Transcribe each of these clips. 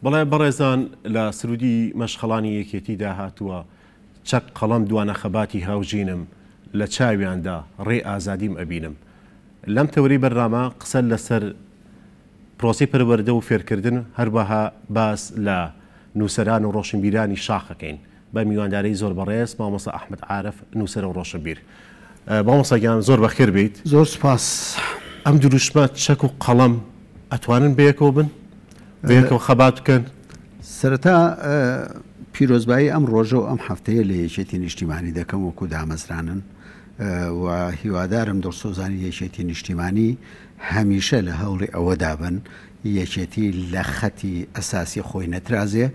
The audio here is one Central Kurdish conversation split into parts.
بەڵێ بەڕێزان لە سرودی مەشخەڵانی یەکێتیدا هاتووە چەک قەڵەم دوانە خەباتی هاوژینم لە چاویاندا ڕێ ئازادیم ئەبینم. لەم تەوری بەرنامە قسە لەسەر پرۆسی پەروەردە و فێرکردن هەروەها باس لە نووسەران و ڕۆشنبیرانی شاخەکەین بە میواندارەی زۆر بەڕێز مامۆستا ئەحمەد عارف نووسەر و ڕۆشنبیر. مامۆستاگیان زۆر بەخێر بیت. زۆر سپاس. ئەم دروشمە چەک و قەڵەم ئەتوانن بەیەکەوە بن بەیەکەوە خەبات بکەن. سەرەتا پیرۆزبایی ئەم ڕۆژە و ئەم هەفتەیە لە یەکێتی نیشتیمانی دەکەم وەکو دامەزرانن و هیوادارم دڵسۆزانی یەکێتی نیشتیمانی هەمیشە لە هەوڵی ئەوەدا بن یەکێتی لە خەتی ئەساسی خۆی نەترازێ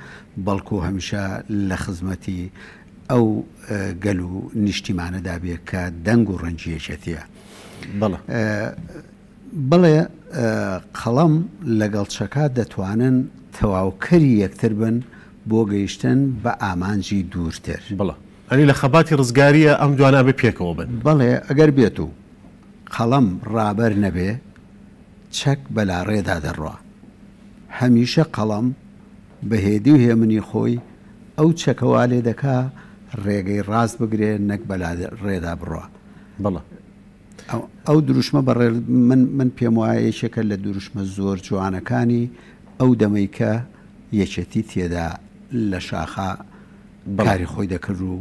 بەڵکو هەمیشە لە خزمەتی ئەو گەل و نیشتیمانەدا بێت کە دەنگ و ڕەنجی یەکێتیە. بەڵێ قەڵەم لەگەڵ چەکات دەتوانن تەواوکەری یەکتر بن بۆ گەیشتن بە ئامانجی دوورتر. بڵێ ئەنی لە خەباتی ڕزگاریە ئەم جوانە بە پێکەوە بن. بەڵێ ئەگەر بێت و قەڵەم ڕابەر نەبێ چەک بەلا ڕێدا دەڕوا. هەمیشە قەڵەم بەهێدی و هێمنی خۆی ئەو چەکەوا لێ دەکا ڕێگەی ڕاست بگرێ نەک بەلا ڕێدا بڕوا. بڵێ ئەو دروشمە بەڕێ من پێم وایە یەکێکە لە دروشمە زۆر جوانەکانی ئەو دەمەی کە یەکێتی تێدا لە شاخە کاری خۆی دەکرد و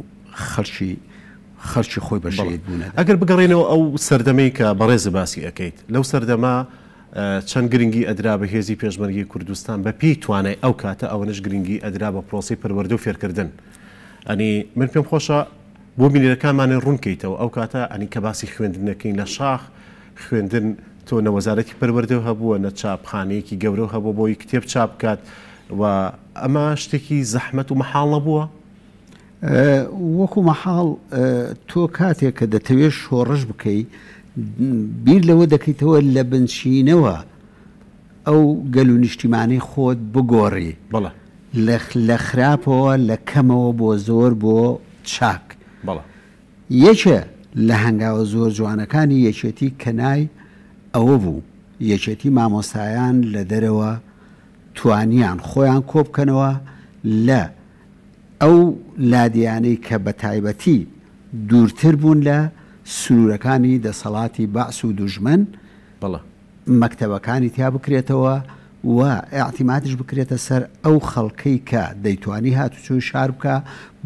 خەرچی خۆی بەشێت بوون. ئەگەر بگەڕێنەوە ئەو سەردەمەی کە بەڕێز باسی ئەەکەیت لەو سەردەما چەند گرنگی ئەدرا بە هێزی پێشمەرگی کوردستان بە پێی توانای ئەو کاتە ئەوەنش گرنگی ئەدرا بە پرۆسی پەروەردە و فێرکردن. ئەنی من پێم خۆشە بۆ بینەرەکانمانێ ڕوونکەیتەوە ئەو کاتە ئەنی کە باسی خوێندنەکەین لە شاخ خوێندن تۆ نەوەزارەتی پەروەردە هەبووە نە چاپخانەیەکی گەورە هەبوو بۆی کتێب چاپ بکات و ئەمە شتێکی زەحمەت و مەحاڵ نەبووە. وەکو مەحاڵ تۆ کاتێک کە دەتەوێت شۆڕش بکەیت بیر لەوە دەکەیتەوە لە بنشینەوە ئەو گەل و نیشتیمانی خۆت بگۆڕی. بەڵێ لە خراپەوە لە کەمەوە بۆ زۆر بۆ چاک. بەڵێ یەکێ لە هەنگاوە زۆر جوانەکانی یەکێتی کەنای ئەوە بوو یەکێتی مامۆستایان لە دەرەوە توانیان خۆیان کۆ بکەنەوە لە ئەو لادیانەی کە بە تایبەتی دوورتر بوون لە سنوورەکانی دەسەڵاتی بەعس و دوژمن. بەڵێ مەکتەبەکانی تیا بکرێتەوە و ئاعتیمادش بکرێتە سەر ئەو خەڵکەی کە دەیتوانی هاتوچۆی شار بکە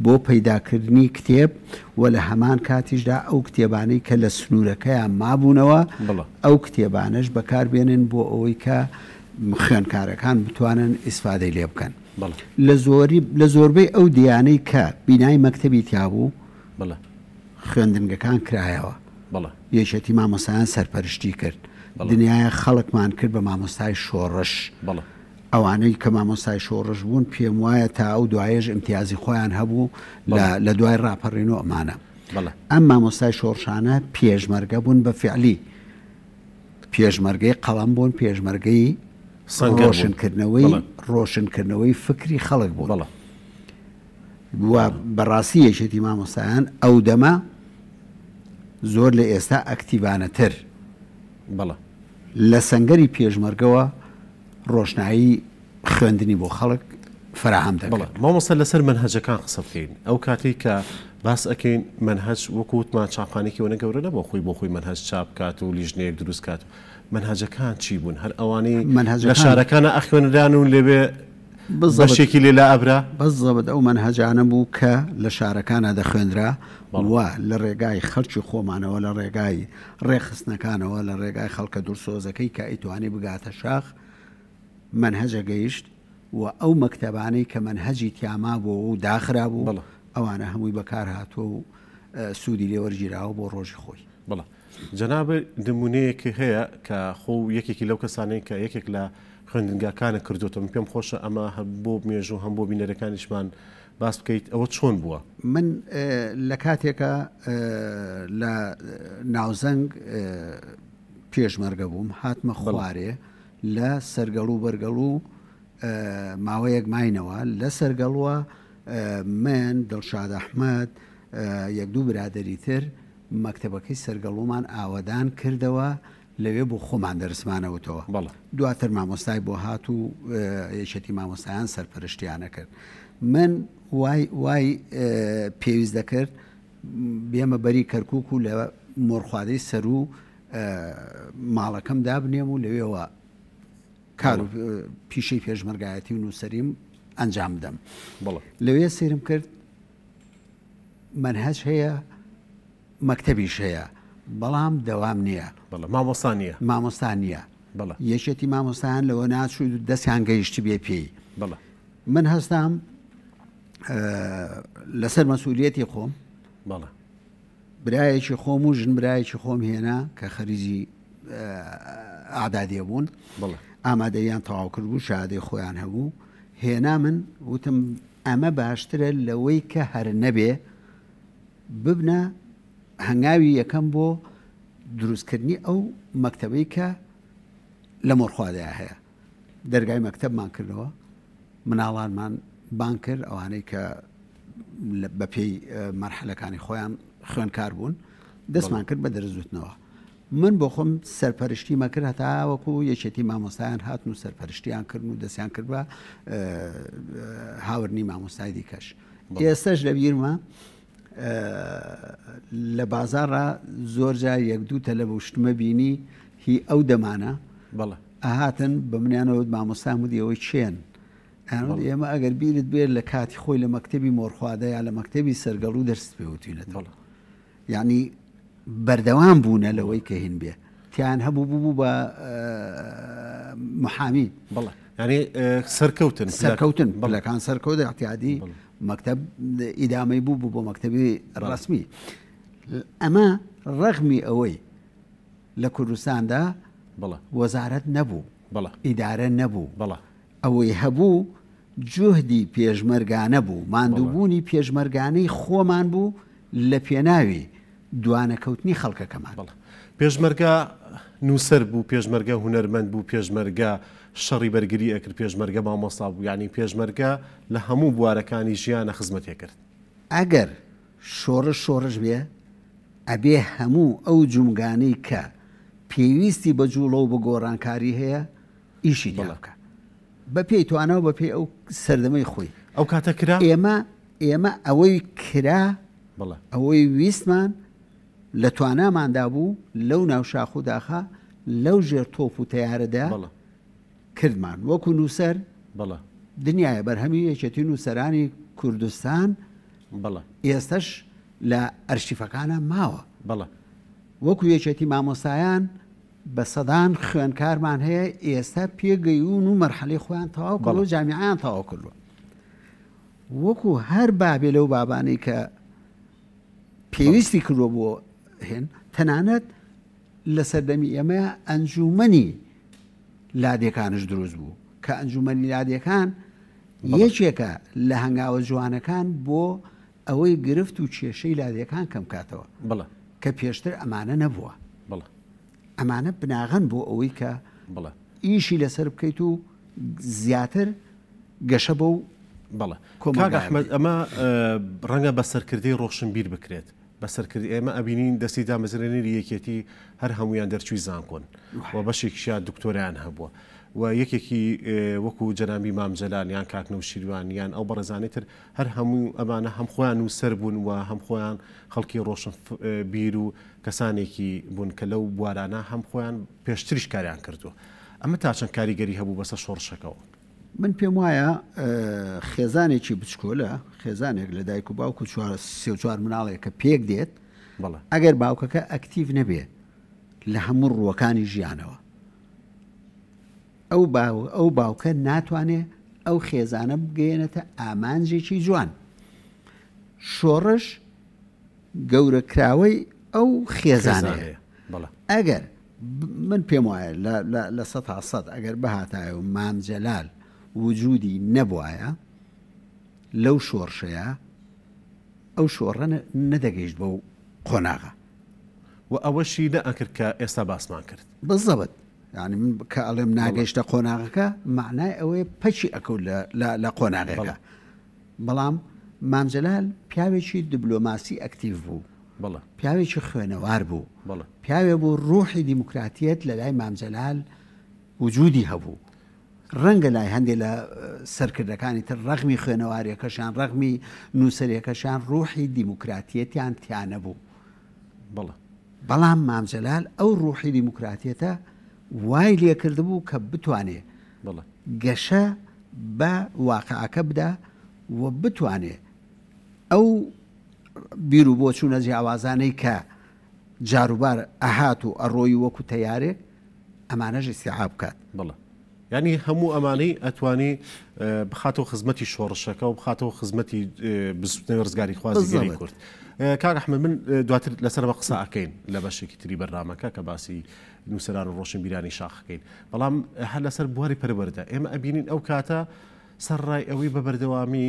بۆ پەیداکردنی کتێب و لە هەمان کاتیشدا ئەو کتێبانەی کە لە سنوورەکەیان مابوونەوە ئەو کتێبانش بەکاربێنن بۆ ئەوەی کە خوێندکارەکان بتوانن ئیسفادەی لێ بکەن. لە زۆربەی ئەو دیانەی کە بینای مەکتەبی تیابوو خوێندنگەکان کرایەوە. یەکێتی مامۆستایان سەرپەرشتی کرد. دنیای خەڵکمان کرد بە مامۆستای شۆڕش. ئەوانەی کە مامۆستای شۆڕش بوون پێم وایە تا ئەو دوایەژ امتیازی خۆیان هەبوو لە دوای ڕاپەڕین و ئەمانە. ئەم مامۆستای شۆڕشانە پێشمەرگە بوون بە فعلی پێشمەرگەی قەڵەم بوون پێشمەرگەی ڕۆشنکردنەوەی فکری خەڵک بوو. و بەڕاستی یەکێتی مامۆستایان ئەو دەمە زۆر لە ئێستا ئەکتیڤانەتر لە سەنگەری پێشمەرگەوە ڕۆشنایی خوێندنی بۆ خەڵک فراهەم دەکات. مامۆستا لەسەر مەنهەجەکان قسە بکەین. ئەو کاتی کە باس ئەەکەین مەنهەج وەکووتمان چاپخانێکی وەنە گەورە نە بۆ خۆی مەنهەج چاپ کات و لیژنەیەک دروست کات. مەنهەجەکان چی بوون؟ هەر ئەوانەی لە شارەکانە ئەخوێنران و لێبێ بەشێکی لێلا ئەبرا بەزەبەت ئەو مەنهەجانە بوو کە لە شارەکانە دەخوێنرا و لە ڕێگای خەرچی خۆمانەوە لە ڕێگای ڕێخستنەکانەوە لە ڕێگای خەڵکە دوورسۆزەکەی کە ئەیتوانی بگاتە شاخ مەنهەجە گەیشت و ئەو مەکتەبانەی کە مەنهەجی تیاما بوو و داخرا بوو ئەوانە هەمووی بەکار هاتووە و سوودی لێوەرگیراوە بۆ ڕۆژی خۆی. بەڵێ جەناب نمونەیەکی هەیە کە خۆ یەکێکی لەو کەسانەی کە یەکێک لە خوێندنگاکانە کردوتە من پێم خۆشە ئەمە بۆ مێژوو هەم بۆ بینەرەکانیشمان باس بکەیت ئەوە چۆن بووە؟ من لە کاتێکە لە ناوزەنگ پێشمەرگە بووم هاتمە خوارێ لە سەرگەڵ و بەرگەڵ و ماوەیەک ماینەوە لە سەرگەڵوە من دڵشاد ئەحمەد یەک دوو برادەری تر مەکتەبەکەی سەرگەڵومان ئاوەدان کردەوە لەوێ بۆ خۆمان دەرسمانەوتەوە دواتر مامۆستای بۆ هات و یەکێتی مامۆستایان سەرپەرشتیانە کرد من وای پێویست دەکرد بێمە بەری کەرکووک و لە مۆرخوادەی سەر و ماڵەکەم دابنێم و لەوێەوە کار و پیشەی پێشمەرگایەتی و نووسەریم ئەنجام بدەم لەوێ سێرم کرد منهەج هەیە مەکتەبیش هەیە بەڵام دەوام نییە مامۆستا نییە یەکێتی مامۆستایان لەوە ناچوو دەستیان گەیشتی بێ پێی من هەستام لەسەر مەسئولیەتی خۆم برایەکی خۆم و ژن برایەکی خۆم هێنا کە خەریجی ئاعدادیە بوون ئامادەیان تەواو کرد بوو شادەی خۆیان هەبوو هێنا من وتم ئەمە باشترە لەوەی کە هەر نەبێ ببنە هەنگاوی یەکەم بۆ دروستکردنی ئەو مەکتەبەی کە لە مۆرخوادەیە هەیە دەرگای مەکتەبمان کردەوە مناڵانمان بان کرد ئەوانەی کە بەپێی مەرحەلەکانی خۆیان خوێنکار بوون دەستمان کرد بە دەرزوتنەوە من بۆ خۆم سەرپەرشتی مەکرد هەتا وەکو یەکێتی مامۆستایان هاتن و سەرپەرشتیان کرد و دەستیان کرد بە هاورنی مامۆستای دیکەش ئێستاش لەبیرمە لە بازاڕە زۆر جار یەک دوو تە لە بەشتمە بینی هی ئەو دەمانە ئاهاتن بە منیانەوە مامۆستام وتی ئەوەی چێن ئێمە ئەگەر بیرت بێت لە کاتی خۆی لە مەکتەبی مۆرخوادە یا لە مەکتەبی سەرگەڵ و دەرست پێوتوینێتەوە یعنی بەردەوام بوونە لەوەی کە هین بێ تیان هەبوو بوو بە محامی ینی سەرکەوتن بەلەکان سەرکەوت احتیادی مەکتەب ئیدامەی بوو بۆ مەکتەبی ڕسمی ئەمە ڕەغمی ئەوەی لە کوردستاندا وەزارەت نەبوو ئیدارە نەبوو ئەوەی هەبوو جوهدی پێشمەرگانە بوو ماندووبوونی پێشمەرگانەی خۆمان بوو لە پێناوی دوانەکەوتنی خەڵکەکەمان پێشمەرگە نووسەر بوو پێشمەرگە هونەرمەند بوو پێشمەرگە شەڕی بەرگری ئەکرد پێشمەرگە مامۆستا بوو ینی پێشمەرگە لە هەموو بوارەکانی ژیانە خزمەتێ کرد ئەگەر شۆڕش بێ ئەبێ هەموو ئەو جومگانەی کە پێویستی بە جوڵە و بە گۆڕانکاری هەیە ئیشی بڵکە بە پێی توانەوە بە پێی ئەو سەردەمەی خۆی ئەو کاتە کرا ئێمە ئەوەی کرا ئەوەی ویستمان لە تواناماندا بوو لەو ناو شاخ و داخە لەو ژێر تۆپ و تەیارەدا کردمان وەکو نووسەر دنیاە بەرهەمی یەکێتی نووسەرانی کوردستان ئێستش لە ئەرشیفەکانە ماوە وەکو یەکێتی مامۆستایان بە سەدان خوێنکارمان هەیە ئێستا پێگەیون و مەرحەلەی خۆیان تەواو کردەوە جامیعیان تەواو کردووە وەکو هەر بابێ لەو بابانەی کە پێویستی کردووە بۆ هێن تەنانەت لە سەردەمی ئێمە ئەنجومەنی لادێکانش دروست بوو کە ئەنجومەنی لادێکان یەکێکە لە هەنگاوە جوانەکان بۆ ئەوەی گرفت و کێشەی لادێکان کەم کاتەوە کە پێشتر ئەمانە نەبووە ئەمانە بناغەن بۆ ئەوەی کە ئیشی لەسەر بکەیت و زیاتر گەشە بە و ئەحمەد ئەمە ڕەنگە بەسەرکردی ڕۆشنبیر بکرێت بەسەرکردی ئێمە ئەبینین دەستی دامەزرێنەری یەکێتی هەر هەمویان دەرچووی زانکۆن و بەشێکیشیان دکتۆریان هەبووە و یەکێکی وەکو جەنابی مامجەلال یان کاکنە و شیروانیان ئەو بەڕێزانەی تر هەر هەموو ئەمانە هەم خۆیان و سەر بوون و هەم خۆیان خەڵکی ڕۆشن بیر و کەسانێکی بوون کە لەو بوارانە هەم خۆیان پێشتریش کاریان کردووە ئەمە تا چەند کاریگەری هەبوو بەسەر شۆڕشەکەەوە من پێم وایە خێزانێکی بچکۆلە خێزانێک لە دایک و باوکو 34 مناڵێک کە پێک دێت ئەگەر باوکەکە ئەکتیڤ نەبێ لە هەموو ڕووەکانی ژیانەوە ئەو باوکە ناتوانێت ئەو خێزانە بگەێنێتە ئامانجێکی جوان شۆڕش گەورەکراوەی ئەو خێزانەیە ئەگەر من پێم وایە لە 100 ئەگەر بەهاتایە و مامجەلال وجودی نەبوایە لەو شۆڕشەیە ئەو شۆڕە نەدەگەیشت بەو قۆناغە و ئەوەشی نەئەکرد کە ئێستا باسمان کرد بزەبت ینی من کە ئەڵێم ناگەیشتە قۆناغەکە معنای ئەوەیە پەچی ئەکەوت لە قۆناغەکە بەڵام مامجەلال پیاوێکی دیبلۆماسی ئەکتیڤ بوو بەڵێ پیاوێکی خوێنەوار بوو بەڵێ پیاوێ بوو ڕوحی دیموکراتیەت لە لای مامجەلال وجودی هەبوو ڕەنگە لای هەندێک لە سەرکردەکانی تر ڕەغمی خوێنەواریەکەشان ڕەغمی نووسەرێکەشان ڕوحی دیموکراتیەتیان تیانە بوو بەڵێ بەڵام مامجەلال ئەو ڕوحی دیموکراتیەتە وای لێکرد بوو کە بتوانێ بەڵێ گەشە بە واقعەکە بدا و بتوانێ ئەو بیر و بۆچوونە جیاوازانەی کە جاروبار ئەهات و ئەڕۆی وەکو تەیارێک ئەمانەش ئیستیعاب بکات بەڵێ ینی هەموو ئەمانەی ئەتوانی بخاتەوە خزمەتی شۆڕشەکە و بخاتەوە خزمەتی بزوتنەوەی ڕزگاری خوازی گەری کورد کاک ئەحمەد من دواتر لەسەر بە قسە ئەکەین لە بەشێکی تری بەرنامەکە کە باسی نووسەران و ڕۆشنبیرانی شاخەکەین بەڵام هەر لەسەر بواری پەروەردە ئێمە ئەبینین ئەو کاتە سەرڕای ئەوەی بە بەردەوامی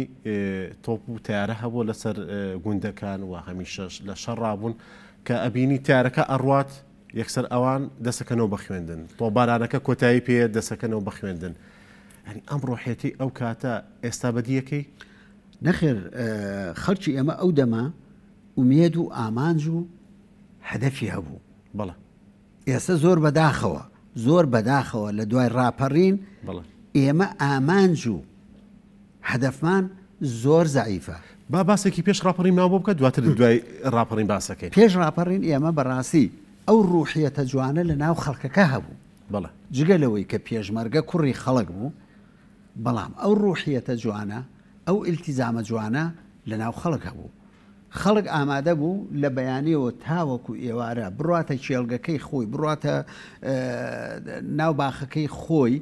تۆپ و تیارە هەبوو لەسەر گوندەکان و هەمیشەش لە شەڕابوون کە ئەبینی تیارەکە ئەڕوات یەکسەر ئەوان دەسەکەنەوە بە خوێندن تۆ بارانەکە کۆتایی پێ دەسەکەنەوە بە خوێندن ینی ئەم ڕۆحێتی ئەو کاتە ئێستا بەدیەکەی نەخێر خەڵکی ئێمە ئەو دەما ئومێد و ئامانج و هەدەفی هەبوو بەڵێ ئێستا زۆر بەداخەوە لە دوای ڕاپەڕین بەڵێ ئێمە ئامانج و هەدەفمان زۆر زەعیفە با باسێکی پێش ڕاپەڕین ناو بۆ بکە دواتر دوای ڕاپەڕین باسەکەی پێش ڕاپەڕین ئێمە بەڕاستی ئەو ڕوحیەتە جوانە لە ناو خەڵکەکە هەبوو بەڵێ جگەلەوەی کە پێشمەرگە کوڕی خەڵک بوو بەڵام ئەو ڕوحیەتە جوانە ئەو ئیلتیزامە جوانە لە ناو خەڵک هەبوو خەڵک ئامادە بوو لە بەیانیەوە تاوەکو ئێوارە بڕاتە کێڵگەکەی خۆی بڕاتە ناو باخەکەی خۆی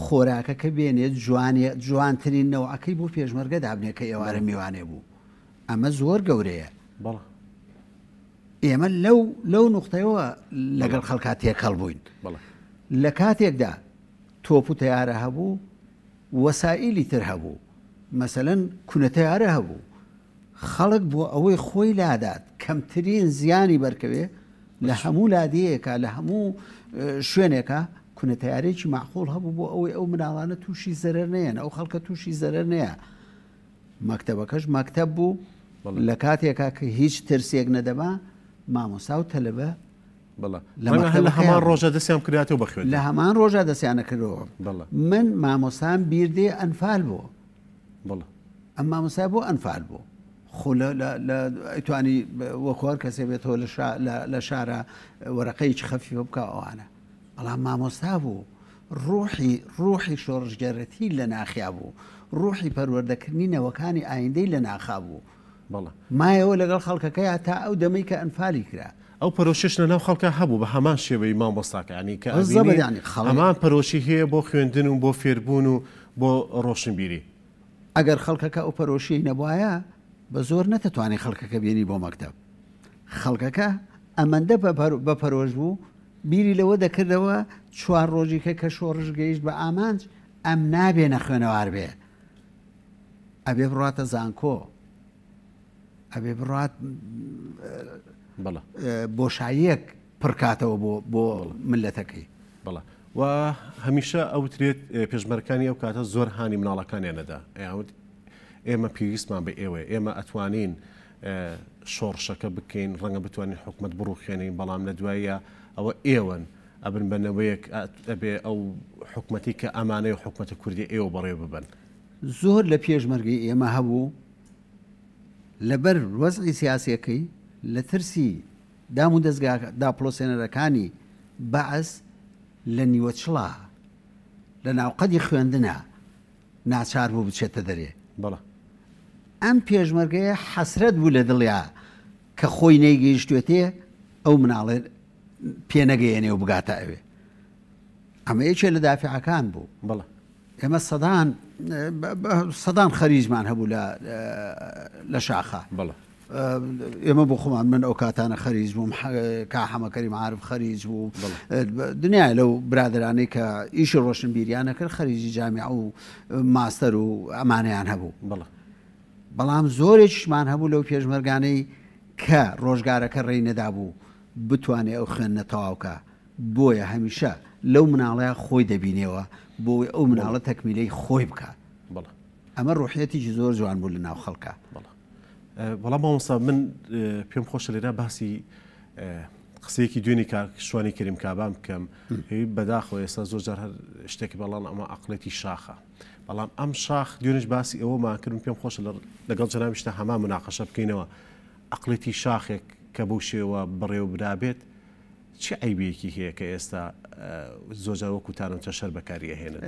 خۆراکەکە بێنێت جوانترین نەوەکەی بۆ پێشمەرگە دابنێت کە ئێوارە میوانێ بوو ئەمە زۆر گەورەیە بەڵێ ئێمە لەو نوختەیەوە لەگەڵ خەڵکا تێکەڵ بووین لە کاتێکدا تۆپ و تەیارە هەبوو وەسائیلی تر هەبوو مەسەلەن کونەتەیارە هەبوو خەڵک بۆ ئەوەی خۆی لادات کەمترین زیانی بەرکەوێ لە هەموو لادەیەکە لە هەموو شوێنێکە کونەتەیارێکی معقول هەبوو بۆ ئەوەی ئەو مناڵانە تووشی زەرەر نەیەن ئەو خەڵکە تووشی زەرەر نەیە مەکتەبەکەش مەکتەب بوو لە کاتێکا کە هیچ ترسێک نەدەما مامۆستا و تەلەبە لە هەمان ڕۆژە دەستیان کرداتەوە بەخوێن لە هەمان ڕۆژە دەستیانە کردەوە من مامۆستام بیردێ ئەنفال بوو ئەم مامۆستا بۆ ئەنفال بوو خۆ ئەیتوانی وەکوار کەسێ بێتەوە لە شارە وەرەقەیەکی خەفیفە بکە ئەوانە بەڵام مامۆستا بوو ڕوحی شۆڕژگەرەتی لە ناخیا بوو ڕوحی پەروەردەکردنی نەوەکانی ئایندەی لە ناخا بوو مایەوە لەگەڵ خەڵکەکەی تا ئەو دەمەی کە ئەنفالی کرا ئەو پەرۆشش لە ناو خەڵکە هەبوو بە هەمان شێوەی مامۆستاکانی کە هەمان پەرۆشی هەیە بۆ خوێندن و بۆ فێربوون و بۆ ڕۆشنبیری ئەگەر خەڵکەکە ئەو پەرۆشی نەبوایە بە زۆر نەتەتوانێت خەڵکەکە بێنی بۆ مەکتەب خەڵکەکە ئەمەندە بە پەرۆژ بوو بیری لەوە دەکردەوە چوار ڕۆژیکە کە شۆڕش گەیشت بە ئامانج ئەم نابێنە خوێنەوار بێ ئەبێ بڕاتە زانکۆ ئەبێ بڕات بۆشاییەک پڕکاتەوە بۆ ملەتەکەی بەڵە و هەمیشە ئەوترێت پێشمەرەکانی ئەو کاتە زۆر هانی مناڵەکانیانەدا ئەوت ئێمە پێویستمان بە ئێوە ئێمە ئەتوانین شۆڕشەکە بکەین ڕەنگە بتوانین حکومت بڕوخێنین بەڵام لە دوایە ئەوە ئێوەن ئەبن بەنەوەیەک ئەبێ ئەو حکومەتی کە ئەمانەی و حکومەتە کوردی ئێوە بەڕێ ببن زۆر لە پێشمەرگی ئێمە هەبوو لەبەر وەزعی سیاسیەکەی لە ترسی دام و دەستگا داپڵۆسێنەرەکانی بەعس لە نیوەچڵا لە ناوقەدی خوێندنە ناچار بوو بچێتە دەرێ بەڵە ئەم پێشمەرگەیە حەسرەت بوو لە دڵیا کە خۆی نەیگەیشتوێتێ ئەو مناڵێ پێنەگەیەنێ و بگاتە ئەوێ ئەمە یەکێ لە دافعەکان بوو بەڵە ئێمە سەدان خەریجمان هەبوو لە شاخە بەڵە ئێمە بۆ خۆمان من ئەو کاتانە خەریج بووم کا حەمەکەری معارف خەریج بوو دنیای لەو برادرانەی کە ئیشی ڕۆشنبیریانە کرد خەریجی جامیع و ماستەر و ئەمانەیان هەبوو بەڵام زۆرێکیشمان هەبوو لەو پێشمەرگانەی کە ڕۆژگارەکە ڕێی نەدا بوو بتوانێت ئەو خوێندنە تەواوکە بۆیە هەمیشە لەو مناڵەیە خۆی دەبینێەوە بۆی ئەو مناڵە تەکمیلەی خۆی بکات ئەمە ڕۆحیەتێکی زۆر جوان بوو لە ناو خەڵکە بەڵام مامۆستا من پێم خۆشە لێرە باسی قسەیەکی دوێنی شوانی کەریم کابام بکەم بەداخەوە ئێستا زۆر جار هەر شتێکی بەڵام ئەمە عقڵەتی شاخە بەڵام ئەم شاخ دوێنش باسی ئەوەماکردن پێم خۆشە لەگەڵ جەنابیشتە هەمان مناقەشە بکەینەوە عقڵەتی شاخێک کە بەو شێوە بڕێوە برابێت چی عیبێکی هەیە کە ئێستا زۆر جار وەکوتانم شەر بەکاری ئەهێنن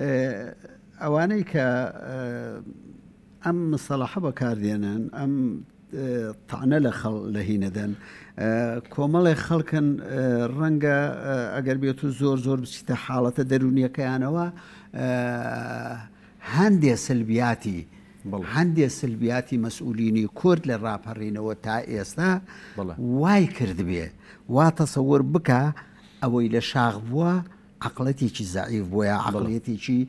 ئەوانەی کە ئەم مستەڵەحە بەکاردێنن ئەم تەعنە لە هینەدەن کۆمەڵی خەڵکن ڕەنگە ئەگەر بێت و زۆر بچیتە حاڵەتە دەرونیەکەیانەوە هەندێ سلبیاتی مەسئولینی کورد لە ڕاپەڕینەوە تا ئێستا وای کرد بێ وا تەسەوەر بکە ئەوەی لە شاخ بووە عقڵەتێکی زعیف بووە یا عقڵەتێکی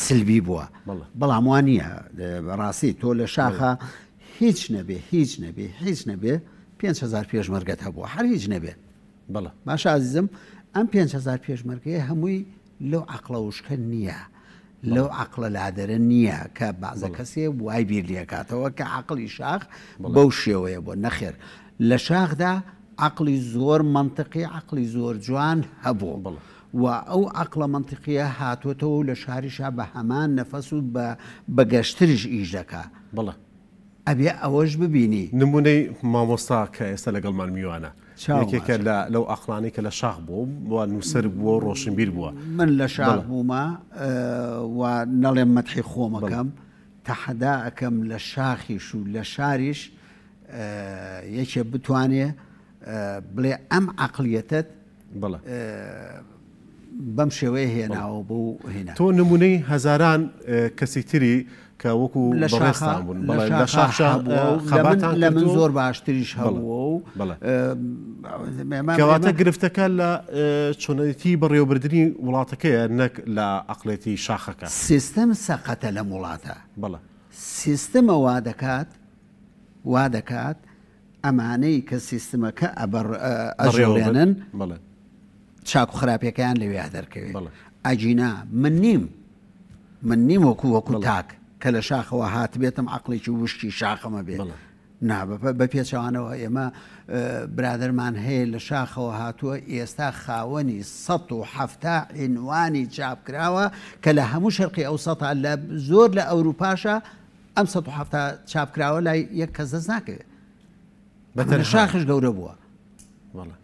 سلبی بووە بەڵام وان نییە بەڕاستی تۆ لە شاخە هیچ نەبێ 5,000 پێشمەرگەت هەبووە هەر هیچ نەبێ باش عزیزم ئەم 5,000 پێشمەرگەیە هەمووی لەو عقڵە وشکە نییە لەو عقلە لادەرە نییە کە بەعزە کەسێ وای بیر لێکاتەوە کە عقلی شاخ بەو شێوەیە بۆ نەخێر لە شاخدا عقلی زۆر منطقی عقلی زۆر جوان هەبوو و ئەو عقلە منطقیە هاتوۆتەوە و لە شاریشا بە هەمان نەفەس و بە گەشتریش ئیش دەکا ئەبێ ئەوەش ببینی نمونەی مامۆستا کە ئێستا لەگەڵمان میوانە یەکێکە لەو ئەقلانی کە لە شاخ بوو نووسەر بووە ڕۆشنبیر بووە من لە شاخ بوومە و نەڵێم مەدحی خۆمەکەم تەحەدا ئەەکەم لە شاخیش و لە شاریش یەکێ بتوانێ بڵێ ئەم عقلیەتت بەم شێوەیە هێناوە بۆ هێنا تۆ نمونەی هەزاران کەسی تری کە وەکو بەڕێستان بوون لە من زۆر باشتریش هەبووە و کەواتە گرفتەکە لە چۆنەتی بەڕێوەبردننی وڵاتەکەیە نەک لە عقلێتی شاخەکە سیستەم سەقەتە لە وڵاتە سیستەمە وا دەکات ئەمانەی کە سیستمەکە ئەژێڵێنن چاک و خراپەکەیان لەوێ دەرکەوێت ئەجینا من نیم وەکو تاک کە لە شاخەوە هات بێتم عقلێکی وشتی شاخەمە بێت بە پێچەوانەوە ئێمە برادرمان هەیە لە شاخەوە هاتووە ئێستا خاوەنی 170 عنوانی چاپکراوە کە لە هەموو شەرقی ئەو سەتا لە زۆر لە ئەوروپاشە ئەم 170 چاپکراوە لای یەک کەس دەست ناکەوێت بەتەنها شاخش گەورە بووە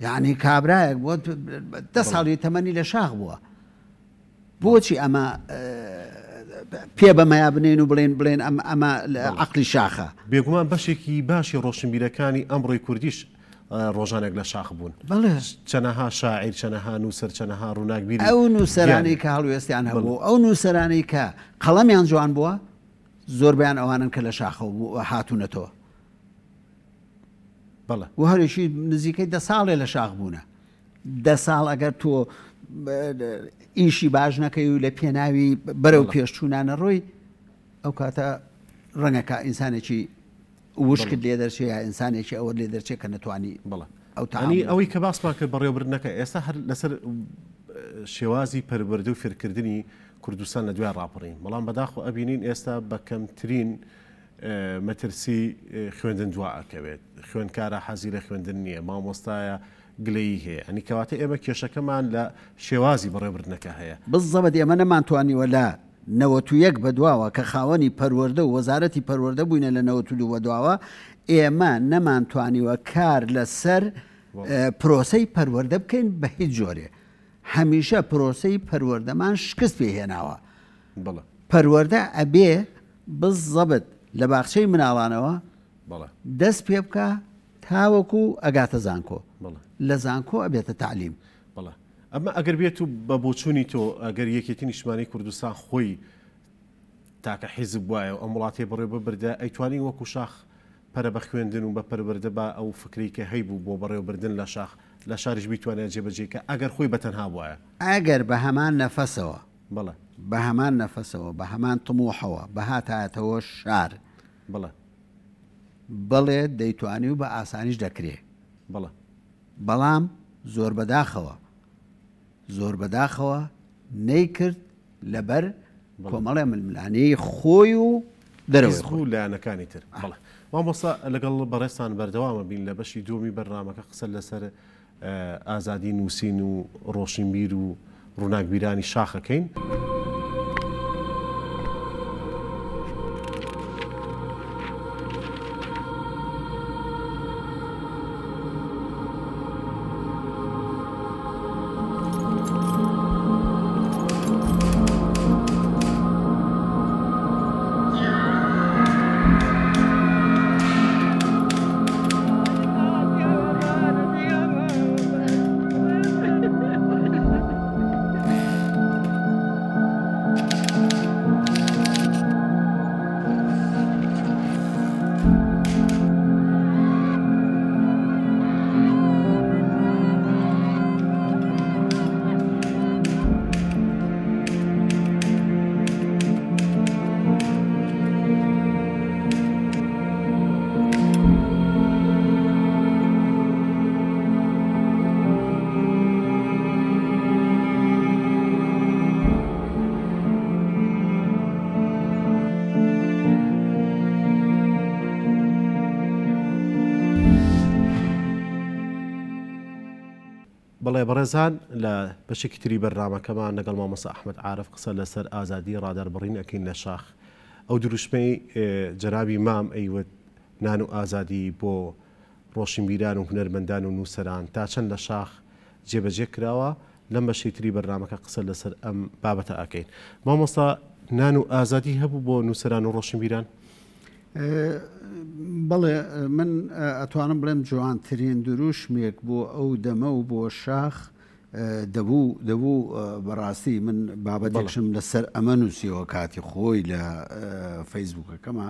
یعنی کابرایەک بۆ 10 ساڵی تەمەنی لە شاخ بووە بۆچی ئەمە پێ بەمەیا بنێن و بڵێن ئەمە عقلی شاخە بێگومان بەشێکی باشی ڕۆشنبیرەکانی ئەمڕۆی کوردیش ڕۆژانێک لە شاخ بوون چەنەها شاعیر چەنەها نووسەر چەنەها ڕووناکبیری ئەو نووسەرانی کە هەڵوێستیان هەبوو ئەو نووسەرانی کە قەڵەمیان جوان بووە زۆربیان ئەوانن کە لە شاخەوە هاتوونەتەوە و هەرێکی نزیکەی 10 ساڵێ لە شاخ بوونە 10 ساڵ ئەگەر تۆ ئیشی باش نەکەی و لە پێناوی بەرەو پێشچوونانە ڕۆی ئەو کاتە ڕەنگەکە ئینسانێکی وشکت لێ دەرچێت یا ئینسانێکی ئەوە لێ دەرچێت کە نەتوانی ئەوەی کە باسمان کرد بەڕێوەبردنەکە ئێستا هەر لەسەر شێوازی پەروەردە و فێرکردنی کوردستان لە دوای ڕاپەڕین بەڵام بەداخۆ ئەبینین ئێستا بە کەمترین مەترسی خوێندن دواکەوێت خوێندکارە حەزی لە خوێندن نییە مامۆستایە گلەیی هەیە ئەنی کەواتە ئێمە کێشەکەمان لە شێوازی بەڕێوەبردنەکە هەیە بزەبەت ئێمە نەمانتوانیوە لە 91 بەدواوە کە خاوەنی پەروەردە و وەزارەتی پەروەردە بووینە لە 92 بەدواوە ئێمە نەمانتوانیوە کار لەسەر پرۆسەی پەروەردە بکەین بە هیچ جۆرێ هەمیشە پرۆسەی پەروەردەمان شکست پێهێناوە پەروەردە ئەبێ بزەبت لە باخچەی مناڵانەوە دەست پێ بکە تاوەکو ئەگاتە زانکۆ لە زانکۆ ئەبێتە تعلیم ئەمە ئەگەر بێت و بە بۆچوونی تۆ ئەگەر یەکێتی نیشتمانی کوردستان خۆی تاکە حیزب وایە و ئەم وڵاتی بڕێ ببردە ئەیتوانی وەکو شاخ پەرە بە خوێندن و بە پەروەردە بە ئەو فکری کە هەیبوو بۆ بەڕێوەبردن لە شاخ لە شاریش بیتوانێت جێبەجێکە ئەگەر خۆی بەتەنها وایە ئەگەر بە هەمان نەفەسەوە بە هەمان نەفەسەوە بە هەمان تموحەوە بەهاتایەتەوە شار بڵێ دەیتوانی و بە ئاسانیش دەکرێ بەڵام زۆر بەداخەوە نەیکرد لەبەر کۆمەڵێ ململانەی خۆی و دەرەوەی بوو لایەنەکانی تر بەڵێ مامۆستا لەگەڵ بەڕێستان بەردەوامە بین لە بەشی دومی بەرنامەکە قسە لەسەر ئازادی نووسین و ڕۆشنبیر و ڕووناکبیرانی شاخەکەین. بەڵێ بەڕێزان لە بەشێکی تری بەرنامەکەمان لەگەڵ مامۆستا ئەحمەد عارف قسە لەسەر ئازادی ڕاداربڕین ئەکەین لە شاخ. ئەو دروشمەی جەنابی مام ئەیوت نان و ئازادی بۆ ڕۆشنبیران و هونەرمەندان و نووسەران تا چەند لە شاخ جێبەجێ کراوە لەم بەشەی تری بەرنامەکە قسە لەسەر ئەم بابەتە ئەکەین. مامۆستا نان و ئازادی هەبوو بۆ نووسەران و ڕۆشنبیران؟ بەڵێ من ئەتوانم بڵێم جوانترین دروشمێک بۆ ئەو دەمە و بۆ شاخ دەبوو بەڕاستی من بابەتێکشم لەسەر ئەمە نووسیەوە کاتی خۆی لە فەیسبووکەکەمە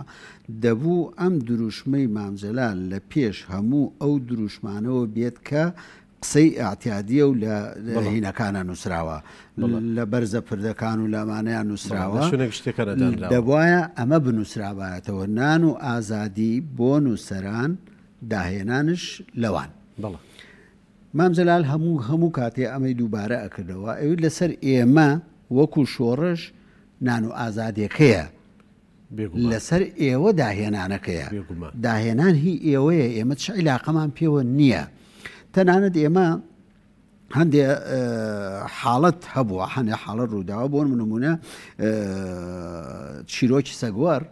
دەبوو ئەم دروشمەی مامجەلال لە پێش هەموو ئەو دروشمانەوە بێت کە قسەی ئاعتیادیە و لە هینەکانە نووسراوە لە بەرزە پردەکان و لەمانەیان نووسراوە دەبواە ئەمە بنووسرابایەتەوە نان و ئازادی بۆ نووسەران داهێنانش لەوان. مامجەلال هەموو کاتێ ئەمەی دووبارە ئەکردەوە ئەوی لەسەر ئێمە وەکو شۆڕش نان و ئازادیەکەیە لەسەر ئێوە داهێنانەکەیە داهێنان هی ئێوەیە ئێمە چ عیلاقەمان پێوە نییە. تەنانەت ئێمە هەندێ حاڵەت هەبووە هەندێ حاڵەت ڕووداوە بۆ نمونە چیرۆکی سەگوەر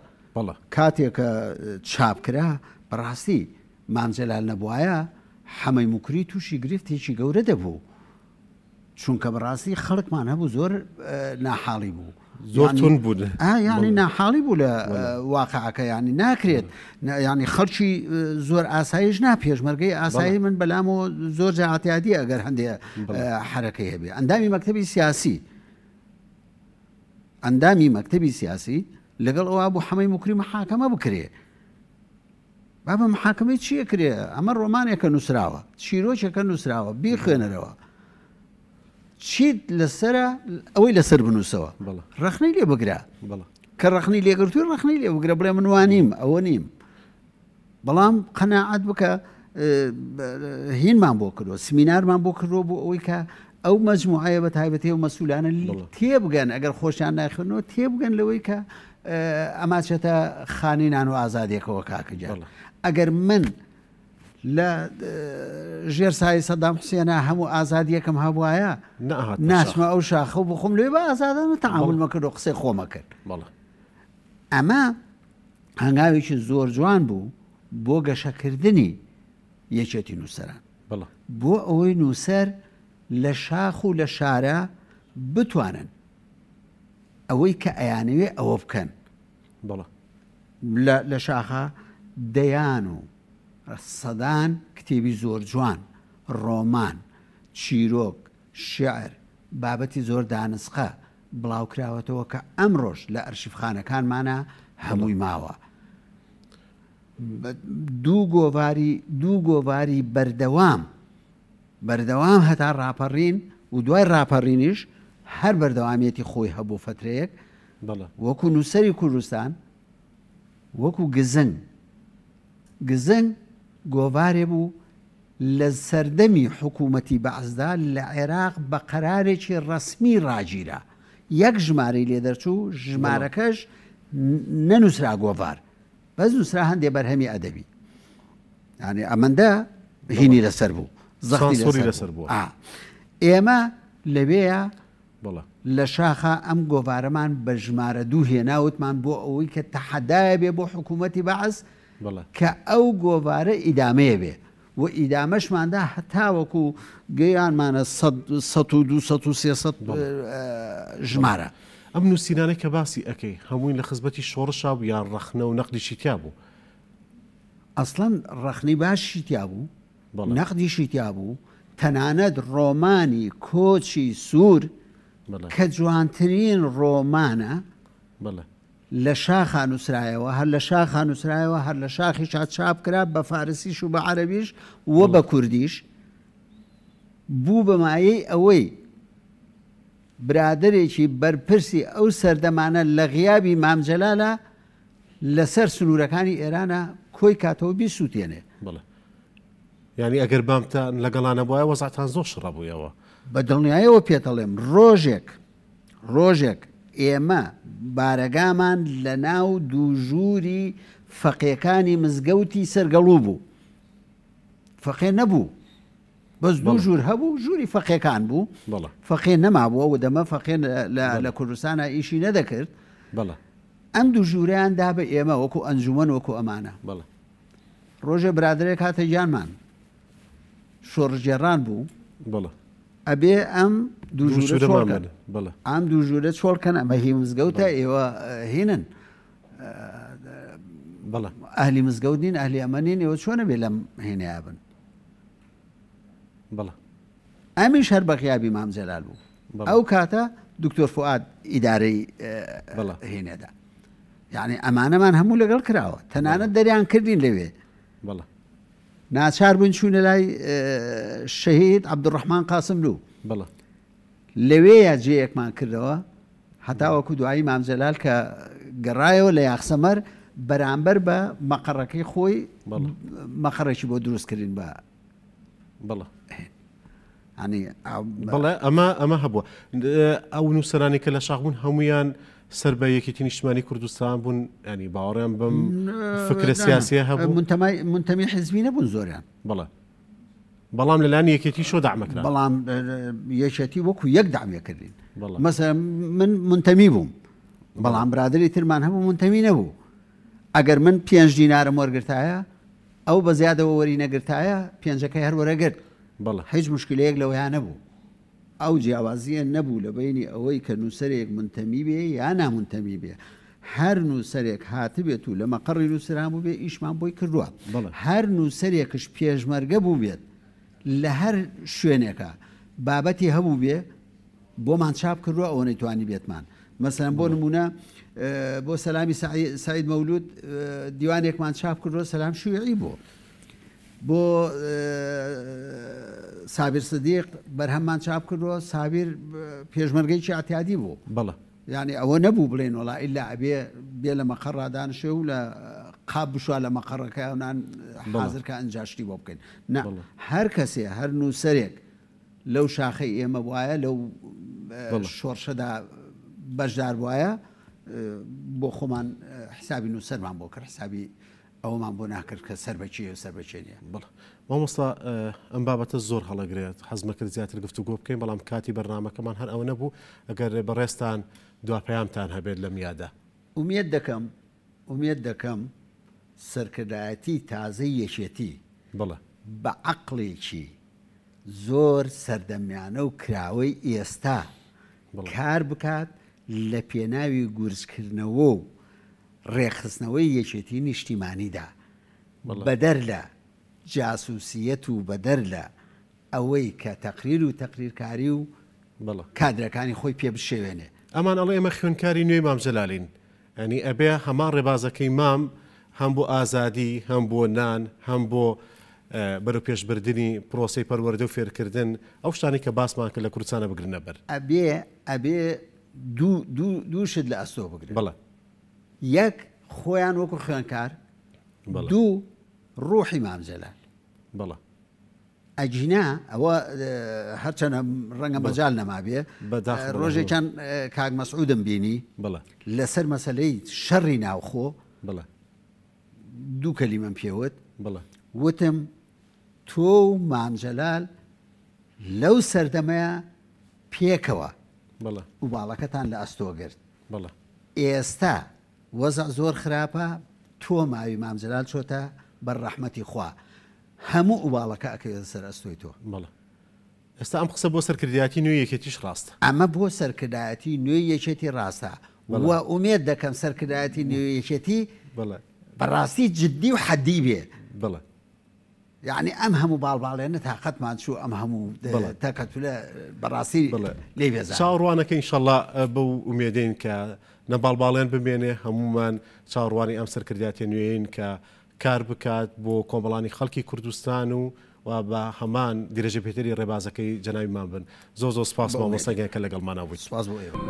کاتێکە چاپکرا بەڕاستی مامجەلال نەبووایە حەمەی موکری تووشی گرفتێکی گەورە دەبوو چونکە بەڕاستی خەڵکمان هەبوو زۆر ناحاڵی بوو زۆر تون بوو ینی ناحاڵی بوو لە واقعەکە ینی ناکرێت ینی خەڵکی زۆر ئاسایش ناپێشمەرگەی ئاسایی من بەلامەوە زۆر جاعاتیادی ئەگەر هەندێ حرەکەی هەبێ ئەندامی مەکتەبی سیاسی لەگەڵ ئەوە بوو حەمەی موکری محاکەمە بکرێ بابە محاکەمەی چیە کرێ ئەمە ڕۆمانێکە نووسراوە چیرۆکێکە نووسراوە بیخوێنەرەوە چیت لەسرە ئەوەی لەسەر بنووسەوە ڕخنەی لێ بگرە کە ڕخنی لێگرتووی ڕخنەی لێ بگرە بڵێ من وانیم ئەوە نیم بەڵام قەناعەت بکە هینمان بۆ کردووە سمینارمان بۆ کردووە بۆ ئەوەی کە ئەو مەجموعەیە بە تایبەتی و مەسوولانە تێبگەن ئەگەر خۆشیان ناخێنەوە تێبگەن لەوەی کە ئەماچێتە خانی نان و ئازادیەکەوە کاکەجار ئەگەر من لە ژێر سای سەدام حوسێنە هەموو ئازادیەکەم هەبوایە ناچمە ئەو شاخە و بخۆم لێ بە ئازادانە تەعامل مەکرد و قسەی خۆمە کرد ئەمە هەنگاوێکی زۆر جوان بوو بۆ گەشەکردنی یەکێتی نووسەران بۆ ئەوەی نووسەر لە شاخ و لە شارە بتوانن ئەوەی کە ئەیانەوێ ئەوە بکەن لە شاخە دەیان و سەدان کتێبی زۆر جوان ڕۆمان چیرۆک شعر بابەتی زۆر دانسقە بڵاوکراوەتەوە کە ئەمڕۆژ لە ئەرشیفخانەکانمانە هەمووی ماوە دوو گۆڤاری بەردەوام هەتا ڕاپەڕین و دوای ڕاپەڕینیش هەر بەردەوامێتی خۆی هەبوو فترەیەک وەکو نووسەری کوردستان وەکو گزنگ گۆڤارێ بوو لە سەردەمی حکوومەتی بەعزدا لە عێراق بە قەرارێکی ڕەسمی ڕاگیرە یەک ژمارەی لێ دەرچوو ژمارەکەش نەنووسرا گۆڤار بەس نووسرا هەندێ بەرهەمی ئەدەبی یعنی ئەمەندە هینی لەسەر بوو زەختی لەسەر بووە ئێمە لەوەیە بەڵێ لە شاخە ئەم گۆڤارەمان بە ژمارە 2 هێناوتمان بۆ ئەوەی کە تەحەدایە بێ بۆ حکوومەتی بەعەز کە ئەو گۆڤارە ئیدامەیە بێ و ئیدامەشماندا هەتاوەکو گەیانمانە 100 ژمارە ئەم نووسینانەی کە باسی ئەەکەی هەمووی لە خزمەتی شۆڕشا بوو یان ڕەخنە و نەقدیشی تیا بوو ئەسڵەن ڕەخنەی باشی تیا بوو نەقدیشی تیا بوو تەنانەت ڕۆمانی کۆچی سوور کە جوانترین ڕۆمانە لە شاخان نووسرایەوە هەر لە شاخان نووسرایەوە هەر لە شاخی چاپ کرا بە فارسیش و بە عەرەبیش و بە کوردیش بوو بە مایەی ئەوەی برادێکی بەرپرسی ئەو سەردەمانە لە غیابی مام جەلالە لەسەر سنوورەکانی ئێرانە کۆی کاتەوە بیسووتێنێ یعنی ئەگەر بامتان لەگەڵانە بواە وەزعتان زۆر شڕە بوویەوە بە دڵنیایەوە پێتەڵێم ڕۆژێک ئێمە بارەگامان لە ناو دووژووری فەقێکانی مزگەوتی سەرگەڵوو بوو فەقێ نەبوو بەس دوو ژوور هەبوو ژووری فەقێکان بوو فەقێ نەمابووە و دەمە فەقێ لە کوردستانە ئیشی نەدەکرد ئەم دوو ژووریان دا بە ئێمە وەکو ئەنجومەن وەکو ئەمانە ڕۆژێ برادرێک هاتە جانمان شۆڕژێڕان بوو ئەبێ ئەم دوو ژوورە چۆڵکەن ئەمە هی مزگەوتە ئێوە هینن ئەهلی مزگەوتین ئەهلی ئەمەنین ئێوە چۆنە بێ لەم هێنەیە بن ئەمیش هەر بە غیابی مام جەلال بوو ئەو کاتە دکتۆر فواد ئیدارەی هێنێدا یعنی ئەمانەمان هەموو لەگەڵ کراوە تەنانەت دەریان کردین لەوێ ناچار بوون چوونە لای شەهید عەبدوڕەحمان قاسملوو لەوەیە جێیەکمان کردەوە هەتاوەکو دوایی مام جەلال کە گەڕایەوە لە یاخسەمەر بەرامبەر بە مەقەڕەکەی خۆی مەقەڕێکی بۆ دروستکردین بە بەڵێ ئەمە هەبووە ئەو نووسەرانی کە لە شاخبوون هەمویان سەر بە یەکێتی نیشتمانی کوردستان بوون ینی باوەڕیان بەم فکرە سیاسیە هەبوو منتەمی حیزبی نەبوون زۆریان بەڵام لەلایەن یەکێتی شۆ دەعمەکرا بەڵام یەکێتی وەکو یەک دامیەکردین مەسەڵەن من منتەمی بووم بەڵام برادری ترمان هەبوو منتەمی نەبوو ئەگەر من 5 دینارم وەرگرتایە ئەو بە زیادەوە وەری نەگرتایە پێنجەکەی هەر وەرەگرت هیچ مشکلەیەک لەوەیان نەبوو ئەو جیاوازیە نەبوو لە بینی ئەوەی کە نووسەرێک منتەمی بێ یا نامنتەمی بێ هەر نووسەرێک هاتبێت و لە مەقەڕی نووسران بوو بێ ئیشمان بۆی کردووە هەر نووسەرێکش پێشمەرگە بوو بێت لە هەر شوێنێکە بابەتی هەبوو بێ بۆمان چاپ کردووە ئەوە نەیتوانی بێتمان مەسەلەن بۆ نمونە بۆ سەلامی سعید مەولود دیوانێکمان چاپ کردووە سەلام شوێعی بۆ سابیر سدیق بەرهەممان چاپ کردووە سابیر پێشمەرگەیکی ئاتیادی بوو یعنی ئەوە نەبوو بڵێن وڵا ئیلا ئەبێ بێ لە مەقەڕ دانیشێ و لە قاب بشوە لە مەقەڕەکە ئەونان حازرکە ئەنجاشتی بۆ بکەین هەر کەسێ هەر نووسەرێک لەو شاخەی ئێمە وایە لەو شۆڕشەدا بەشدار وایە بۆ خۆمان حسابی نووسەرمان بۆ کرد حسابی ئەومان بۆ ناکرد کە سەر بەچی و سەر بەچێ نیە مامۆستا ئەم بابەتە زۆر هەڵەگرێت حەزمەکرد زیاتر گفتوگۆ بکەین بەڵام کاتی بەرنامەکەمان هەر ئەوە نەبوو ئەگەر بەڕێستان دواپەیامتان هەبێت لەم یادا ئومێد دەکەم سەرکردایەتی تازەی یەکێتی بە عەقڵێکی زۆر سەردەمیانە و کراوەی ئێستا کار بکات لە پێناوی گورجکردنەوە و ڕێخستنەوەی یەکێتی نیشتیمانیدا بەدەر لە جاسوسیەت و بەدەر لە ئەوەی کە تەقریر و تەقریرکاری و کادرەکانی خۆی پێ بشێوێنێ ئەمان ئەڵێ ئێمە خوێنکاری نوێی مام جەلالین ینی ئەبێ هەمان ڕێبازەکەی مام هەم بۆ ئازادی هەم بۆ نان هەم بۆ بەرەو پێشبردننی پرۆسی پەروەردە و فێرکردن ئەو شتانی کە باسمان کە لە کوردستانە بگرنە بەر ئەبێ دوو شت لە ئەستۆ بگرن یەک خۆیان وەکو خوێنکار دوو ڕوحی مام جەلال ئەجینا ئەوە هەرچەنە ڕەنگە مەجال نەما بێ ڕۆژێکیان کاک مەسعودم بینی لەسەر مەسەلەی شەڕی ناوخۆ دوو کەلیمەم پێوت وتم تۆ و مامجەلال لەو سەردەمەیە پێکەوە و باڵەکەتان لە ئەستۆگرت ئێستا وەزع زۆر خراپە تۆ ماوی مامجەلال چۆتە بەر ڕەحمەتی خوا هەموو ئوباڵەکە ئەکەوێتە سەر ئەستۆی تۆ ئێستا ئەم قسە بۆ سەرکردایەتی نوێ یەکێتیش ڕاستە ئەمە بۆ سەرکردایەتی نوێ یەکێتی ڕاستە و ئومێد دەکەم سەرکردایەتی نوێ یەکێتی بەڕاستی جددی و حەدی بێ یعنی ئەم هەموو باڵباڵێنە تااقەتمان چوو ئەم هەموو تاکەتولە بەڕاستی لێ بێزان چاوەڕوانەکە ئینشەڵڵا بەو ئومێدەین کە نە باڵباڵێن بمێنێ هەمومان چاوەڕوانی ئەم سەرکردایەتی نوێین کە کار بکات بۆ کۆمەڵانی خەڵکی کوردستان و بە هەمان دیرەژە پێتری ڕێبازەکەی جەناویمان بن زۆ سپاس مامۆستاگیان کە لەگەڵمانە بوویت سپاس بۆ ئێوە.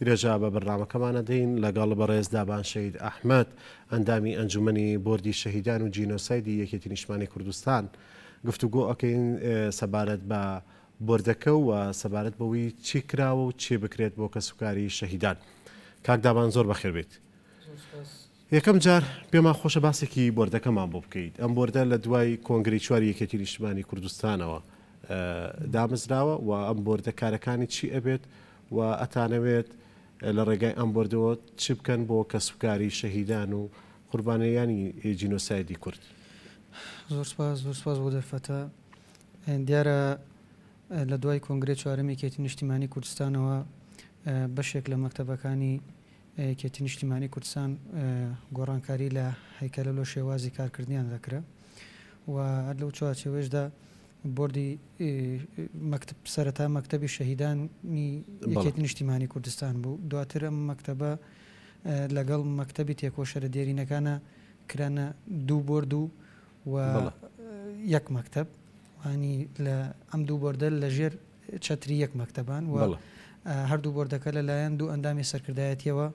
درێژا بە بەرنامەکەمانە دەین لەگەڵ بەڕێز دابان شەید ئەحمەد ئەندامی ئەنجومەنی بۆردی شەهیدان و جینۆسایدی یەکێتی نیشتمانی کوردستان گفتوگۆ ئەەکەین سەبارەت بە بۆردەکە و سەبارەت بەوەی چی کراوە و چێ بکرێت بۆ کەسوکاری شەهیدان. کاک دابان زۆر بەخێر بێت. یەکەم جار پێمان خۆشە باسێکی بۆردەکەمان بۆ بکەیت. ئەم بۆردە لە دوای کۆنگری چواری یەکێتی نیشتمانی کوردستانەوە دامەزراوە و ئەم بۆردە کارەکانی چی ئەبێت و ئەتانەوێت لە ڕێگای ئەم بۆردەوە چ بکەن بۆ کەسوکاری شەهیدان و قوربانیانی جینۆسایدی کورد. زۆر سپاس بۆ دەرفەتە. دیارە لە دوای کۆنگرێ چوارەمی یەکێتی نیشتیمانی کوردستانەوە بەشێک لە مەکتەبەکانی یەکێتی نیشتیمانی کوردستان گۆڕانکاری لە هەیکەلە لۆ شێوازی کارکردنیان دەکرا و لەو چوارچێوەشدا بۆردی سەرەتا مەکتەبی شەهیدانی یەکێتی نیشتیمانی کوردستان بوو. دواتر ئەم مەکتەبە لەگەڵ مەکتەبی تێکۆشەرە دێرینەکانە کرانە دوو بۆرد و یەک مەکتەب وانی لە ئەم دوو بۆردە لە ژێر چەتری یەک مەکتەبان و هەردوو بۆردەکە لەلایەن دوو ئەندامی سەرکردایەتیەوە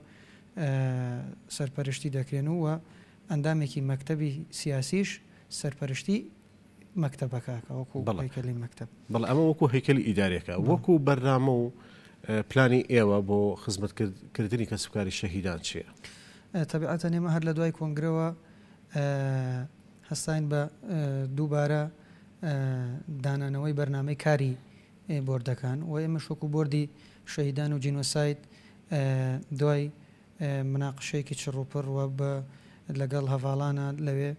سەرپەرشتی دەکرێن و ئەندامێکی مەکتەبی سیاسیش سەرپەرشتی مەکتەبەکەکە وەکو هەیکەلی مەکتەب. بەڵام ئەمە وەکو هەیکەلی ئیدارێکە وەکو بەرنامە و پلانی ئێوە بۆ خزمەتکردنی کەسوکاری شەهیدان چییە؟ تەبیعەتە نێمە هەر لە دوای کۆنگرەوە هەستاین بە دووبارە دانانەوەی بەرنامەی کاری بۆردەکان و ئێمە شۆک و بۆردی شەهیدان و جینۆساید دوای مناقشەیەکی چڕوپڕ وە بە لەگەڵ هەڤاڵانە لەوێ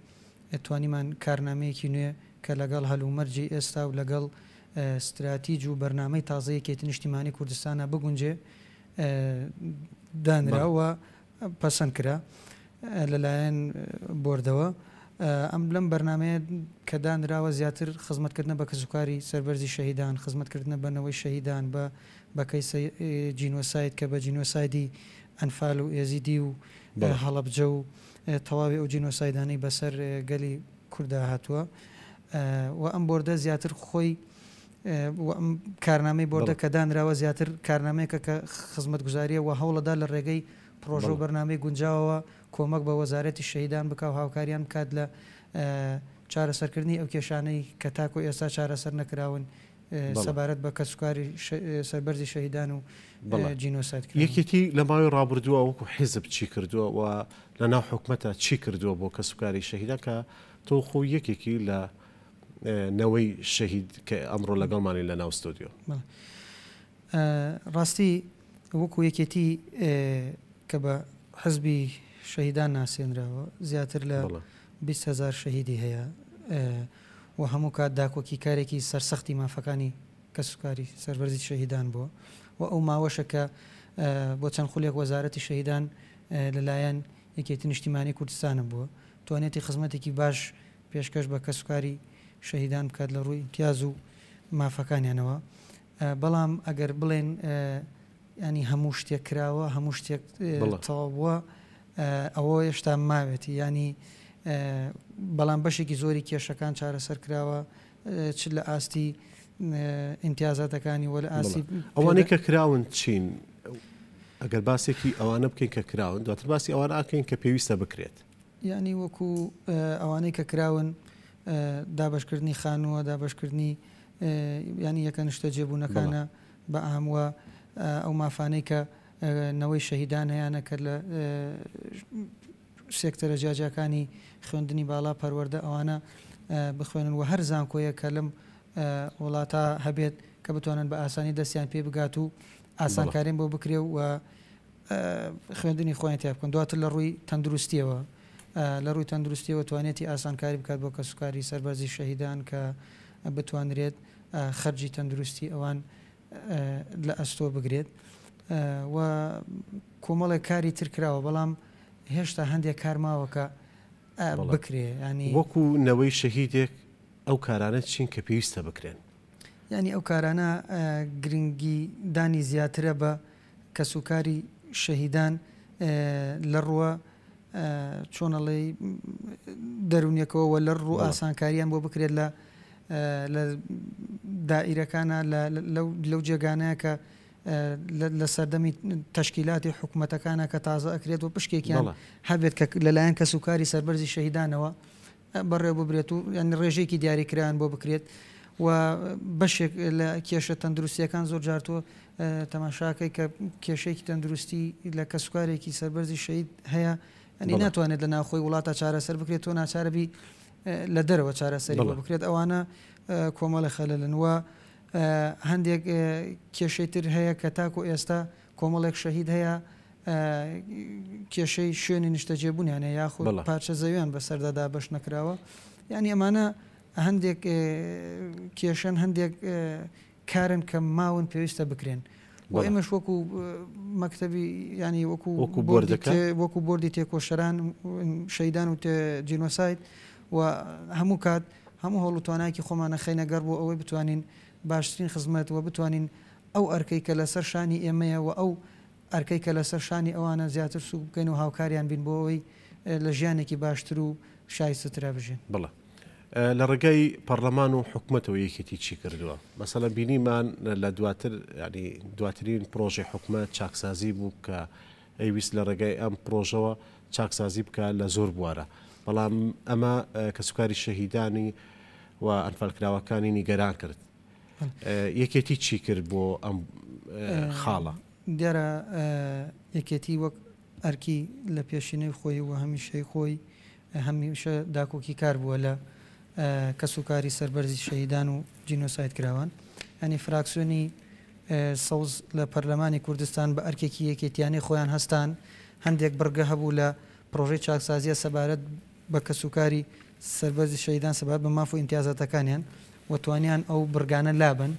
توانیمان کارنامەیەکی نوێ کە لەگەڵ هەلومەرجی ئێستا و لەگەڵ استراتیج و بەرنامەی تازەیەکێتی نیشتیمانی کوردستانە بگونجێ دانراوە پەسەند کرا لەلایەن بۆردەوە. ئەم لەم بەرنمەیە کە دانراوە زیاتر خزمەتکردنە بە کەسوکاری سەربەرزی شەهیدان، خزمەتکردنە بەنەوەی شەهیدان بە کەیسە جینۆساید کە بە جینۆسایدی ئەنفال و ئێزیدی و هەڵەبجە و تەواوی ئەو جینۆسایدانەی بەسەر گەلی کووردا هاتووە و ئەم بۆردە زیاتر خۆی کارنامەی بۆردە کە دانراوە زیاتر کارنامەیەکە کە خزمەت گوزاریە و هەوڵەدا لە ڕێگەی پرۆژە و بەرنامەی گونجاوەوە کۆمەک بە وەزارەتی شەهیدان بک و هاوکاریان بکات لە چارەسەرکردنی ئەو کێشانەی کە تاکۆ ئێستا چارەسەر نەکراون سەبارەت بە کەسوکاری سەربەرزی شەهیدان و جینۆساید. یەکێتی لە ماوەی ڕابردووە وەکو حیزب چی کردووە و لە ناو حکومەتە چی کردووە بۆ کەسوکاری شەهیدان کە تۆ خۆ یەکێکی لە نەوەی شەهید کە ئەمڕۆ لەگەڵمانی لە ناو ستۆدیۆ. ڕاستی وەکو یەکێتی کە بە حزبی شەهیدان ناسێنراوە زیاتر لە 20,000 شەهیدی هەیە و هەموو کات داکۆکی کارێکی سەرسەختی مافەکانی کەسوکاری سەربەرزی شەهیدان بووە و ئەو ماوەشە کە بۆ چەند خولێک وەزارەتی شەهیدان لەلایەن یەکێتی نیشتیمانی کوردستانە بووە توانێتی خزمەتێکی باش پێشکەش بە کەسوکاری شەهیدان بکات لە ڕووی امتیاز و مافەکانیانەوە. بەڵام ئەگەر بڵێن ینی هەموو شتێک کراوە هەموو شتێک تەواو بووە ئەوە هێشتا ماوێتی ینی بەڵام بەشێکی زۆری کێشەکان چارەسەر کراوە چ لە ئاستی امتیازاتەکانی وە لە ئاسی ئەوانەی کە کراون چین ئەگەر باسێکی ئەوانە بکەین کە کراون دواتر باسی ئەوانە ئاکەین کە پێویستە بکرێت ینی وەکو ئەوانەی کە کراون دابشکردنی خانووە دابشکردنی ینی یەکە نیشتە جێبوونەکانە بە ئاموە ئەو مافانەی کە نەوەی شەهیدان هەیەە کە لە سێکتەرە جیاجەکانی خوێندنی باڵا پەروەردە ئەوانە بخوێنن و هەر زانکۆیە کە لەم وڵاتە هەبێت کە بتوانن بە ئاسانی دەستیان پێ بگات و ئاسانکارین بۆ بکرێ و خوێندنی خۆیان تیا بکەن. دواتر لە ڕووی تەندروستیەوە لە ڕووی تەندروستیەوە توانێتی ئاسانکاری بکات بۆ کەسوکاری سەربەرزی شەهیدان کە بتوانرێت خەرجی تەندروستی ئەوان لە ئەستۆ بگرێت و کۆمەڵێک کاری ترکراوە بەڵام هێشتا هەندێک کارماوەکە بکرێ ینی وەکو نەوەی شەهیدێک ئەو کارانە چین کە پێویستە بکرێن ینی ئەو کارانە گرنگی دانی زیاترە بە کەسوکاری شەهیدان لە ڕووە چۆنەڵێ دەرونیەکەوە و لە ڕوو ئاسانکاریان بۆ بکرێت لە دائیرەکانە لەو جێگانەیە کە لە سەردەمی تەشکیلاتی حکوومەتەکانە کە تازە ئەکرێت و پشکێکیان هەبێت کە لەلایەن کەسوکاری سەربەرزی شەهیدانەوە بەڕێ ببرێت و ینی ڕێژێکی دیاریکرایان بۆ بکرێت و بەشێک لە کێشە تەندروستیەکان زۆر جارتۆ تەماشاکەی کە کێشەیەکی تەندروستی لە کەسوکارێکی سەربەرزی شەهید هەیە ئەنی ناتوانێت لە ناوخۆی وڵاتە چارەسەر بکرێت تۆ ناچارەبی لە دەرەوە چارەسەری بۆ بکرێت ئەوانە کۆمەڵە خەلەلن وە هەندێک کێشەی تر هەیە کە تاکو ئێستا کۆمەڵێک شەهید هەیە کێشەی شوێنی نیشتەجێبوونیانە یاخود پارچە زەویان بەسەردەدا بەش نەکراوە ینی ئەمانە هەندێک کێشەن هەندێک کارن کە ماون پێویستە بکرێن و ئێمەش وەکو مەکتەبی ینی وەکو بۆردی تێکۆشەران شەهیدان و جینۆساید و هەموو کات هەموو هەوڵوتوانایکی خۆمانە خەینەگەڕ بۆ ئەوەی بتوانین باشترین خزمەت و بتوانین ئەو ئەرکەی کە لەسەر شانی ئێمەیە و ئەو ئەرکەی کە لەسەر شانی ئەوانە زیاتر سوک بکەین و هاوکاریان بین بۆ ئەوەی لە ژیانێکی باشتر و شایسترا بژین. بڵێ لە ڕێگای پەرلەمان و حکوومەتەوە یەکێتی چی کردووە مەسەڵەن بینیمان لە دواتر ینی دواترین پرۆژەی حکوومەت چاکسازی بوو کە ئەیویست لە ڕێگای ئەم پرۆژەوە چاکسازی بکە لە زۆر بوارە بەڵام ئەمە کەسوکاری شەهیدانی و ئەنفالکراوەکانی نیگەران کرد یەکێتی چی کرد بۆ ئەم خاڵە دیارە یەکێتی وەک ئەرکی لە پێشینەی خۆی و هەمیشەی خۆی هەمیشە داکۆکی کار بووە لە کەسوکاری سەربەرزی شەهیدان و جینۆساید کراوان. ئەنی فراکسیۆنی سەوز لە پەرلەمانی کوردستان بە ئەرکێکی یەکێتیانی خۆیان هەستان هەندێک بڕگە هەبوو لە پرۆژەی چاکسازیە سەبارەت بە کەسوکاری سەربەرزی شەهیدان سەبارەت بە ماف و ئیمتیازاتەکانیان وتوانیان ئەو بڕگانە لابن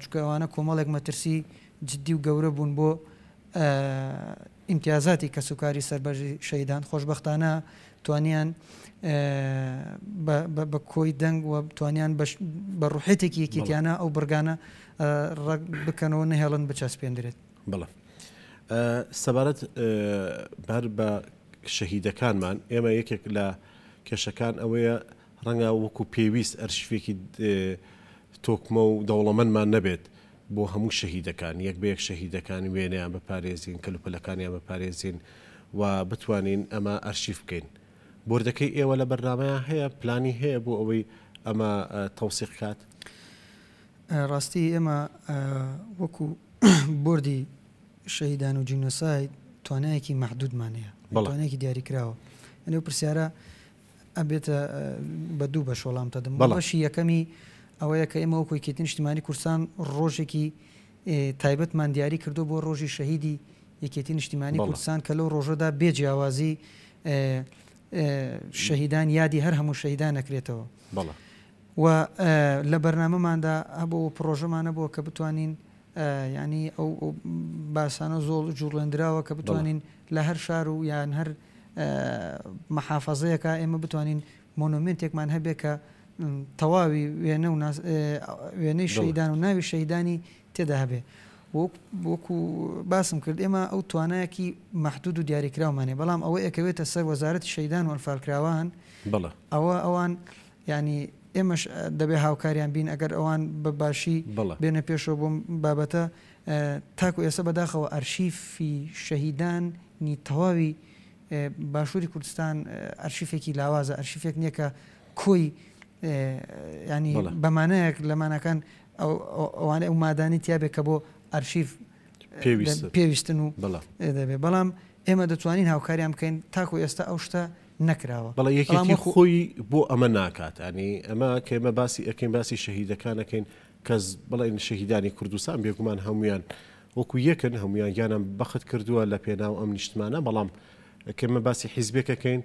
چونکە ئەوانە کۆمەڵێک مەترسی جددی و گەورە بوون بۆ ئیمتیازاتی کەسوکاری سەربەرزی شەهیدان. خۆشبەختانە توانیان بە کۆی دەنگ و توانیان بە ڕوحێتێکی یەکێتیانە ئەو بڕگانە ڕەگ بکەنەوە نەهێڵن بچەسپێندرێت. بڵێ سەبارەت بەر بە شەهیدەکانمان ئێمە یەکێک لە کێشەکان ئەوەیە ڕەنگە وەکو پێویست ئەرشیفێکی تۆکمە و دەوڵەمەندمان نەبێت بۆ هەموو شەهیدەکان یەک بە یەک شەهیدەکانی وێنەیان بەپارێزین کەلوپەلەکانیان بەپارێزین و بتوانین ئەمە ئەرشیف بکەین. بۆردەکەی ئێوە لە بەرنامەیە هەیە پلانی هەیە بۆ ئەوەی ئەمە تەوسیق کات؟ ڕاستی ئێمە وەکو بردی شەهیدان و جینۆساید توانایەکی مەحدودمانەیە توانایەکی دیاریکراوە. ئەنێ پرسیارە ئەبێتە بە دوو بەش وەڵام دەدەم. بەشی یەکەمی ئەوەیە کە ئێمە وەکو یەکێتی نیشتیمانی کوردستان ڕۆژێکی تایبەتمان دیاری کردو بۆ ڕۆژی شەهیدی یەکێتی نیشتیمانی کوردستان کە لەو ڕۆژەدا بێجیاوازی شەهیدان یادی هەر هەموو شەهیدان نەکرێتەوە. و لە بەرنامەماندا هەبوو پرۆژەمانە بووە کە بتوانین ینی ئەو باسانە زۆڵ جوڵێنراوە کە بتوانین لە هەر شار و یان هەر مەحافەزەیەکە ئێمە بتوانین مۆنومنتێکمان هەبێ کە تەواوی وێنە و وێنەی شەهیدان و ناوی شەهیدانی تێدا هەبێ. وەکو باسم کرد ئێمە ئەو توانایەکی مەحدود و دیاریکراومانێ بەڵام ئەوە ئەکەوێتە سەر وەزارەتی شەهیدان و ئەنفالکراوان ئەوان ینی ئێمەش دەبێ هاوکاریان بین ئەگەر ئەوان بە باشی بێنە پێشەوە بۆم بابەتە تاکو ئێستا بەداخەوە ئەرشیفی شەهیدانی تەواوی باشووری کوردستان ئەرشیفێکی لاوازە ئەرشیفێک نییە کە کۆی ینی بەمانەیەک لەمانەکان ئەوانە ئەو مادانی تیاابێت کە بۆ ئەرشیف پێویستن و دەبێت بەڵام ئێمە دەتوانین هاوکاریان بکەین تاکو ئێستا ئەو شتە نەکراوە. بەڵام یەکێتی خۆی بۆ ئەمە ناکات ئەنی ئەمە کە ئێمە باسی ئەەکەین باسی شەهیدەکانەکەین کەس بڵێن شەهیدانی کوردستان بێگومان هەمویان وەکو یەکن هەمویان گیانم بەخت کردووە لە پێناو ئەم نیشتمانە بەڵام کەمە باسی حیزبێکەکەین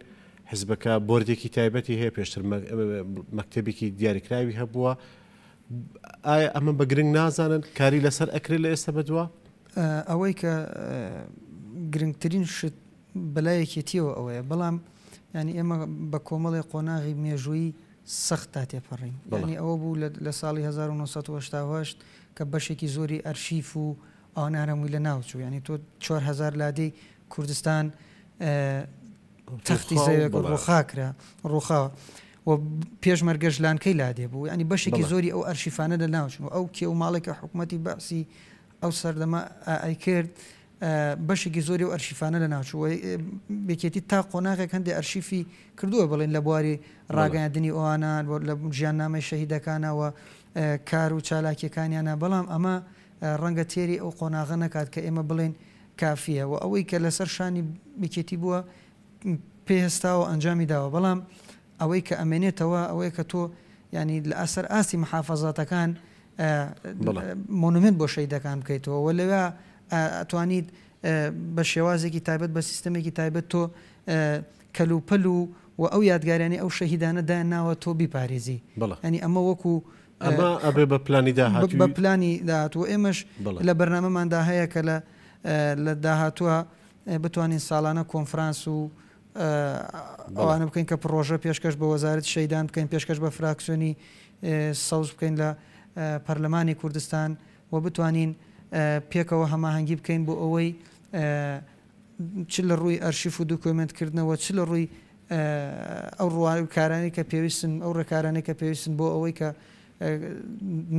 حزبەکە بۆردێکی تایبەتی هەیە پێشتر مەکتەبێکی دیاریکراوی هەبووە. ئایا ئەمە بە گرنگ نازانن کاری لەسەر ئەکرێت لە ئێستا بەدووە؟ ئەوەی کە گرنگترین شت بەلایەکێتیەوە ئەوەیە بەڵام ینی ئێمە بە کۆمەڵی قۆناغی مێژووی سەختا تێپەڕین. ینی ئەوە بوو لە ساڵی 1970 کە بەشێکی زۆری ئەرشیف و ئەوانارەمووی لە ناوچوو ینی تۆ 4,000 لادەی کوردستان تەختی زەوێک ڕووخاکرا ڕووخاوە و پێشمەرگەژلانکەی لادێ بوو ینی بەشێکی زۆری ئەو ئەرشیفانە لە ناوچوو ئەو کێ و ماڵێکە حکوومەتی باسی ئەو سەردەما ئای کرد بەشێکی زۆری و ئەرشیفانە لە ناوچوو بێکێتی تا قۆناغێک هەندێک ئەرشیفی کردووە بڵێن لە بواری ڕاگەاندنی ئەوانە لە ژیاننامەی شەهیدەکانەوە کار و چالاکیەکانیانە بەڵام ئەمە ڕەنگە تێری ئەو قۆناغە نەکات کە ئێمە بڵێن کافیە و ئەوەی کە لەسەر شانی بکێتی بووە پێهێستاوە ئەنجامی داوە بەڵام ئەوەی کە ئەمێنێتەوە ئەوەیە کە تۆ ینی لە ئەسەر ئاسی محافەزاتەکان مۆنومنت بۆ شەهیدەکان بکەیتەوە و لەوێ ئەتوانیت بە شێوازێکی تایبەت بە سیستەمێکی تایبەت تۆ کەلوپەل و ئەو یادگاریانی ئەو شەهیدانە دایان ناوە تۆ بیپارێزی. ینی ئەمە وەکو ئەبێ بە پلانی داهاتوو بە پلانی داهاتوە ئێمەش لە بەرنامەماندا هەیە کە لە داهاتووە بتوانین ساڵانە کۆنفرانس و ئەوانە بکەین کە پرۆژە پێشکەش بە وەزارەتی شەهیدان بکەین پێشکەش بە فراکسیۆنی سەوز بکەین لە پەرلەمانی کوردستان و بتوانین پێکەوە هەماهەنگی بکەین بۆ ئەوەی چ لە ڕووی ئەرشیف و دوکۆمنتکردنەوە چ لە ڕووی ئەو ڕووکارانی کە پێویستن ئەو ڕێکارانەی کە پێویستن بۆ ئەوەی کە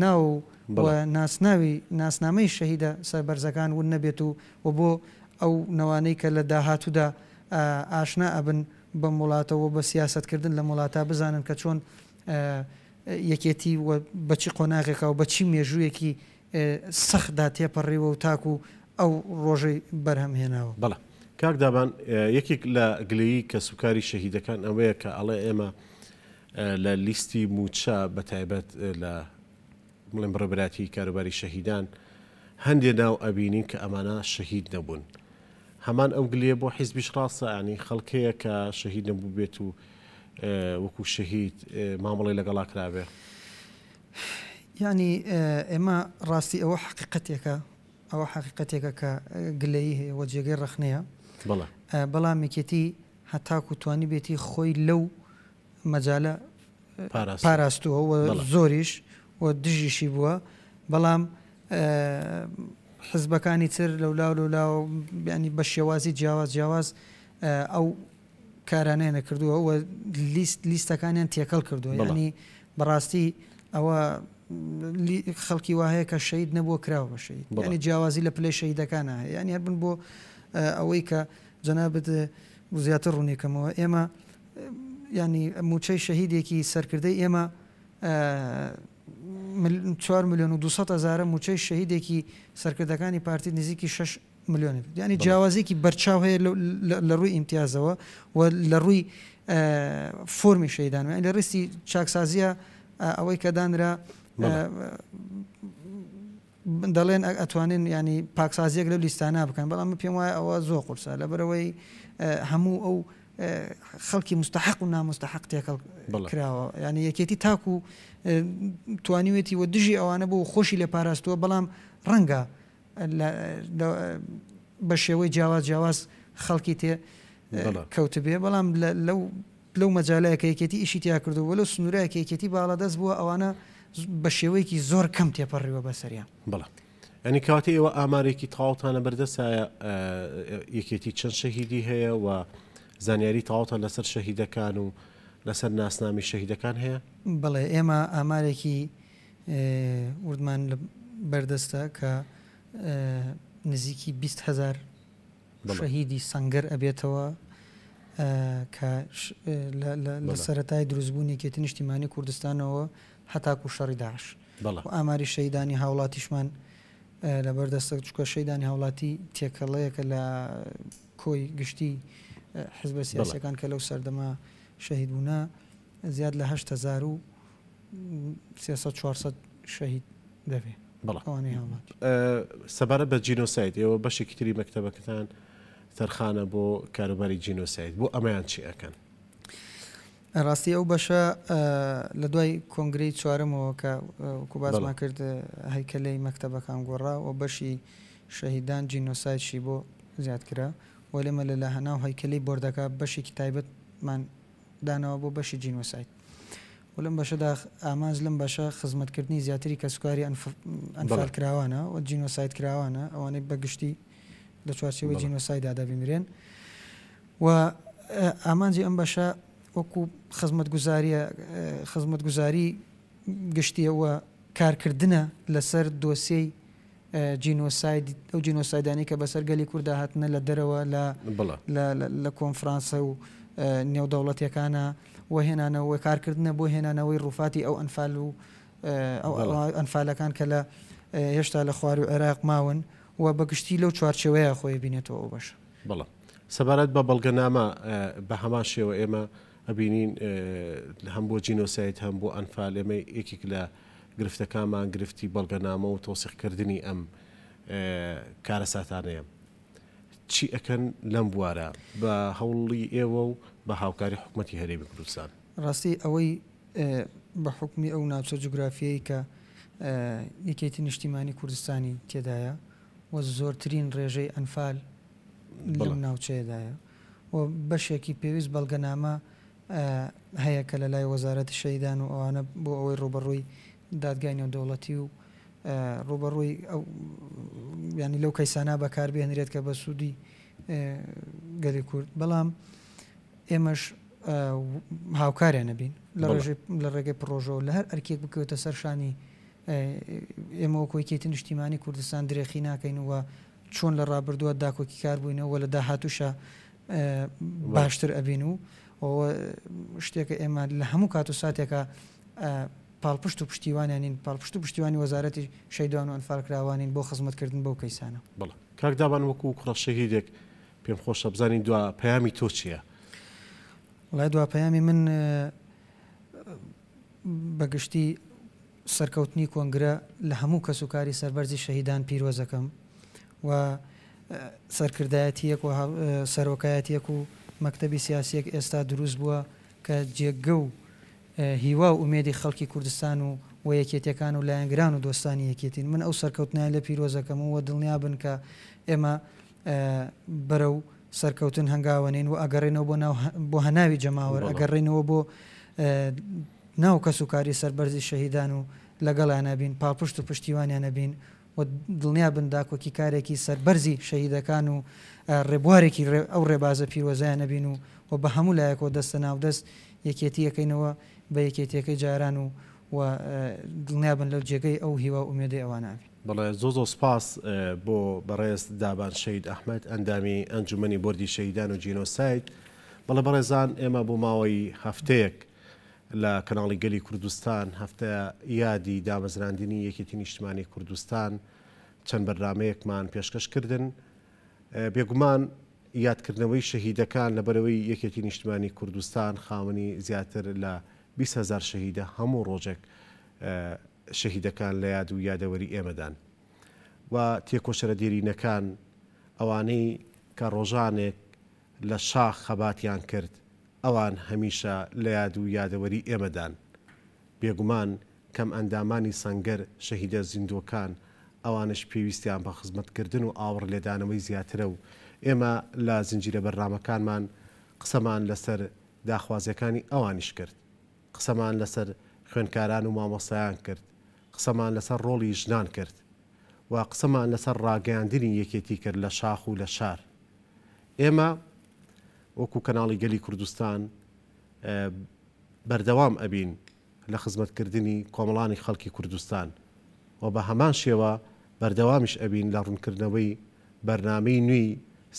ناو ناسنامەی شەهیدە سەربەرزەکان ون نەبێت و بۆ ئەو نەوانەی کە لە داهاتوودا ئاشنا ئەبن بە وڵاتەوە بە سیاستکردن لە وڵاتە بزانن کە چۆن یەکێتی بەچی قۆناغێکە و بەچی مێژوویەکی سەخدا تێپەڕیوە و تاکو ئەو ڕۆژەی بەرهەم هێناوە. بەڵە کاک دابان یەکێک لە گلەیی کە سوکاری شەهیدەکان ئەوەیە کە ئەڵێ ئێمە لە لیستی موچە بە تایبەت لە بڵێن بڕێبەتی کاروباری شەهیدان هەندێ ناو ئەبینین کە ئەمانە شەهید نەبوون. هەمان ئەو گلێ بۆ حیزبیش ڕاستە ینی خەڵکەیە کە شەهید نەبوو بێت و وەکو شەهید مامەڵی لەگەڵا کرابێ. ینی ئێمە ڕاستی ئەوە حقیقەتێکە کە گلەیی هەیە وە جێگەی ڕخنەیە بەڵام یەکێتی هەتاکو توانی بێتی خۆی لەو مەجالە پاراستووە و زۆریش و دژیشی بووە بەڵام حزبەکانی تر لەولاو ینی بە شێوازی جیاواز ئەو کارانەیە نەکردووە و لیستەکانیان تێکەڵ کردووە ینی بەڕاستی ئەوە خەڵکی وهەیە کە شەید نەبووە کراوە بە شەید ینی جیاوازی لە پلەی شەیدەکانە هەیە ینی هەر بن بۆ ئەوەی کە جەنابەت زیاتر ڕوونێکەمەوە ئێمە ینی موچەی شەهیدێکی سەرکردەی ئێمە 4 ملیۆن و 200,000 موچەی شەهیدێکی سەرکردەکانی پارتی نزیکی 6 ملیۆن ینی جیاوازێکی بەرچاو هەیە لە ڕووی ئیمتیازەوە و لە ڕووی فۆرمی شەیدان لە ڕستی چاکسازیە ئەوەی کە دانرا دەڵێن ئەتوانین ینی پاکسازیەک لەو لیستانە بکەن بەڵام پێم وایە ئەوە زۆر قورسە لەبەرەوەی هەموو ئەو خەڵکی مستحق و نامستحق تێکەڵ کراوە ینی یەکێتی تاکو توانیوێتی وە دژی ئەوانە بۆ خۆشی لێ پاراستووە بەڵام ڕەنگە بە شێوەی جیاواز خەڵکی تێ کەوت بێ بەڵام لەو مەجالایەکە یەکێتی ئیشی تیا کردو وە لەو سنوورایەکە یەکێتی باڵەدەست بووە ئەوانە بە شێوەیەکی زۆر کەم تێپەڕیوە بەسەریان بەڵام ئەنی کاتی ئێوە ئامارێکی تاوتانە بەردەسایە یەکێتی چەند شەهیدی هەیە و زانیاری تاوتە لەسەر شەهیدەکان و لەسەر ناسنامی شەهیدەکان هەیە؟ بڵێ ئێمە ئامارێکی وردمان بەردەستە کە نزیکی 20,000 شەهیدی سەنگەر ئەبێتەوە کە لە سەرەتای دروستبوونی کێتی نیشتیمانی کوردستانەوە هەتاکو شەڕی داعش و ئاماری شەیدانی هاوڵاتیشمان لە بەردەستە چکە شەیدانی هاوڵاتی تێکەڵەیەکە لە کۆی گشتی حزبە سیاسەکان کە لەو سەردەما شەهید بوونە زیاد لە 8,400 شەهید دەبێ ئەوانەی هاوڵات. سەبارەت بە جینۆسایت ئێوە بەشێکی تری مەکتەبەکەتان تەرخانە بۆ کاروباری جینۆسایت بۆ ئەمەیان چی ئەکەن؟ ڕاستی ئەو بەشە لە دوای کۆنگرەی چوارەمەوە کە کوبازمان کرد هەیکەلەی مەکتەبەکان گۆڕا و بەشی شەهیدان جینۆسایتشی بۆ زیادکرا و لێمە لە هەناو هەیکەلەی بۆردەکە بەشێکی تایبەتمان دانەوە بۆ بەشی جینۆسایت و لەم بەشەدا ئامانج لەم بەشە خزمەتکردنی زیاتری کە سوکاری ئەنفال کراوانە و جینۆسایت کراوانە ئەوانەی بەگشتی لە چوارچێوەی جینۆسایدا دابینرێن و ئامانجی ئەم بەشە وەکو خزمەتگوزاری گشتیەوە کارکردنە لەسەر دۆسیەی جینۆساید ئەو جینۆسایدانی کە بەسەر گەلی کووردا هاتنە لە دەرەوە لە کۆنفرانسە و نێودەوڵەتیەکانە وهێنانەوە کارکردنە بۆ هێنانەوەی ڕووفاتی ئەو ئەنفال و ئەنفالەکان کە لە هێشتا لە خوار و عێراق ماون و بەگشتی لەو چوارچێوەیە خۆی بینێتەوە ئەو بەش. بەڵام سەبارەت بە بەڵگەنامە بە هەمان شێوە ئێمە ئەبینین هەم بۆ جینۆسایت هەم بۆ ئەنفال ئێمە یەکێک لە گرفتەکانمان گرفتی بەڵگەنامە و تۆسیقکردنی ئەم کارە ساتانەیە. چی ئەکەن لەم بوارە بە هەوڵی ئێوە و بە هاوکاری حکوومەتی هەرێمی کوردستان؟ ڕاستی ئەوەی بە حکمی ئەو ناوچە جوگرافیایی کە یەکێتی نیشتیمانی کوردستانی تێدایە و زۆرترین ڕێژەی ئەنفال لەم ناوچەیەدایە و بەشێکی پێویست بەڵگەنامە هەیە کە لە لای وەزارەتی شەیدان و ئەوانە بۆ ئەوەی ڕوبەڕووی دادگای نێودەوڵەتی و ڕوبەڕووی ینی لەو کەیسانە بەکاربێنرێت کە بە سوودی گەلی کورد بەڵام ئێمەش هاوکاریان نەبین لە ڕێگەی پرۆژەوە لە هەر ئەرکێک بکەوێتە سەرشانی ئێمە وەکۆیکێتی نیشتیمانی کوردستان درێخی ناکەین وە چۆن لە ڕابردووە داکۆکی کار بووینەوە لە داهاتوشە باشتر ئەبین و شتێکە ئێمە لە هەموو کات و ساتێکە پاڵپشت و پشتیوانیانین پاڵپشت و پشتیوانی وەزارەتی شەیدان و ئەنفال کراوانین بۆ خزمەتکردن بەو کەیسانە. بەڵێ کاک دابان وەکو کوڕە شەهیدێک پێم خۆشە بزانین دو پەیامی تۆ چییە؟ وڵای دوا پەیامی من بەگشتی سەرکەوتنی کۆنگرە لە هەموو کەس و کاری سەربەرزی شەهیدان پیرۆزەکەم و سەرکردایەتیەک و سەرۆکایەتیەک و مەکتەبی سیاسیەک ئێستا دروست بووە کە جێگە و هیوا و ئومێدی خەڵکی کوردستان و یەکێتیەکان و لایەنگران و دۆستانی یەکێتین. من ئەو سەرکەوتنای لە پیرۆزەکەم و دڵنیا بن کە ئێمە بەرەو سەرکەوتن هەنگاوەنین و ئەگەڕێنەوە بۆ هەناوی جەماوەر، ئەگەڕێنەوە بۆ ناو کەس و کاری سەربەرزی شەهیدان و لەگەڵیان نەبین، پاڵپشت و پشتیوانیان نەبین و دڵنیا بن داکۆکی کارێکی سەربەرزی شەهیدەکان و ڕێبوارێکی ئەو ڕێبازە پیرۆزایان نەبین و بە هەموو لایەکەوە دەستە ناودەست یەکێتیەکەینەوە بە یەکێتیەکەی جاران و دڵنیا بن لەو جێگەی ئەو هیوا ئومێدەی ئەواناوی. بەڵێ زۆ سپاس بۆ بەڕێز دابان شەید ئەحمەد ئەندامی ئەنجومەنی بۆردی شەهیدان و جینۆساید. بەڵێ بەڕێزان ئێمە بۆ ماوەی هەفتەیەک لە کەناڵی گەلی کوردستان هەفتە یادی دامەزراندنی یەکێتی نیشتیمانی کوردستان چەند بەرنامەیەکمان پێشکەش کردن. بێگومان یادکردنەوەی شەهیدەکان لەبەرەوەی یەکێتی نیشتیمانی کوردستان خاوەنی زیاتر لە 20,000 شەهیدە هەموو ڕۆژێک شەهیدەکان لە یاد و یادەوەری ئێمەدان و تێکۆشەرە دیرینەکان ئەوانەی کە ڕۆژانێک لە شاخ خەباتیان کرد ئەوان هەمیشە لە یاد و یادەوەری ئێمەدان. بێگومان کەم ئەندامانی سەنگەر شەهیدە زیندوەکان ئەوانش پێویستیان بە خزمەتکردن و ئاوڕ لێدانەوەی زیاترە و ئێمە لە زنجیرە بەرنامەکانمان قسەمان لەسەر داخوازیەکانی ئەوانیش کرد، قسەمان لەسەر خوێنکاران و مامۆستایان کرد، قسەمان لەسەر ڕۆڵی ژنان کرد و قسەمان لەسەر ڕاگەیاندنی یەکێتی کرد لە شاخ و لە شار. ئێمە وەکو کەناڵی گەلی کوردستان بەردەوام ئەبین لە خزمەتکردنی کۆمەڵانی خەڵکی کوردستان و بە هەمان شێوە بەردەوامیش ئەبین لە ڕوونکردنەوەی بەرنامەی نوێی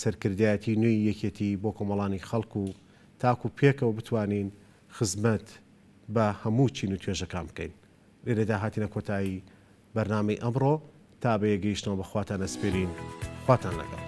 سەرکردایەتی نوێی یەکێتی بۆ کۆمەڵانی خەڵک و تاکو پێکەوە بتوانین خزمەت بە هەموو چین و توێژەکان بکەین. لێرەدا هاتینە کۆتایی بەرنامەی ئەمڕۆ تا بە یەگەیشتنەوە بە خواتان ئەسپێرین. خواتان لەگەڵ.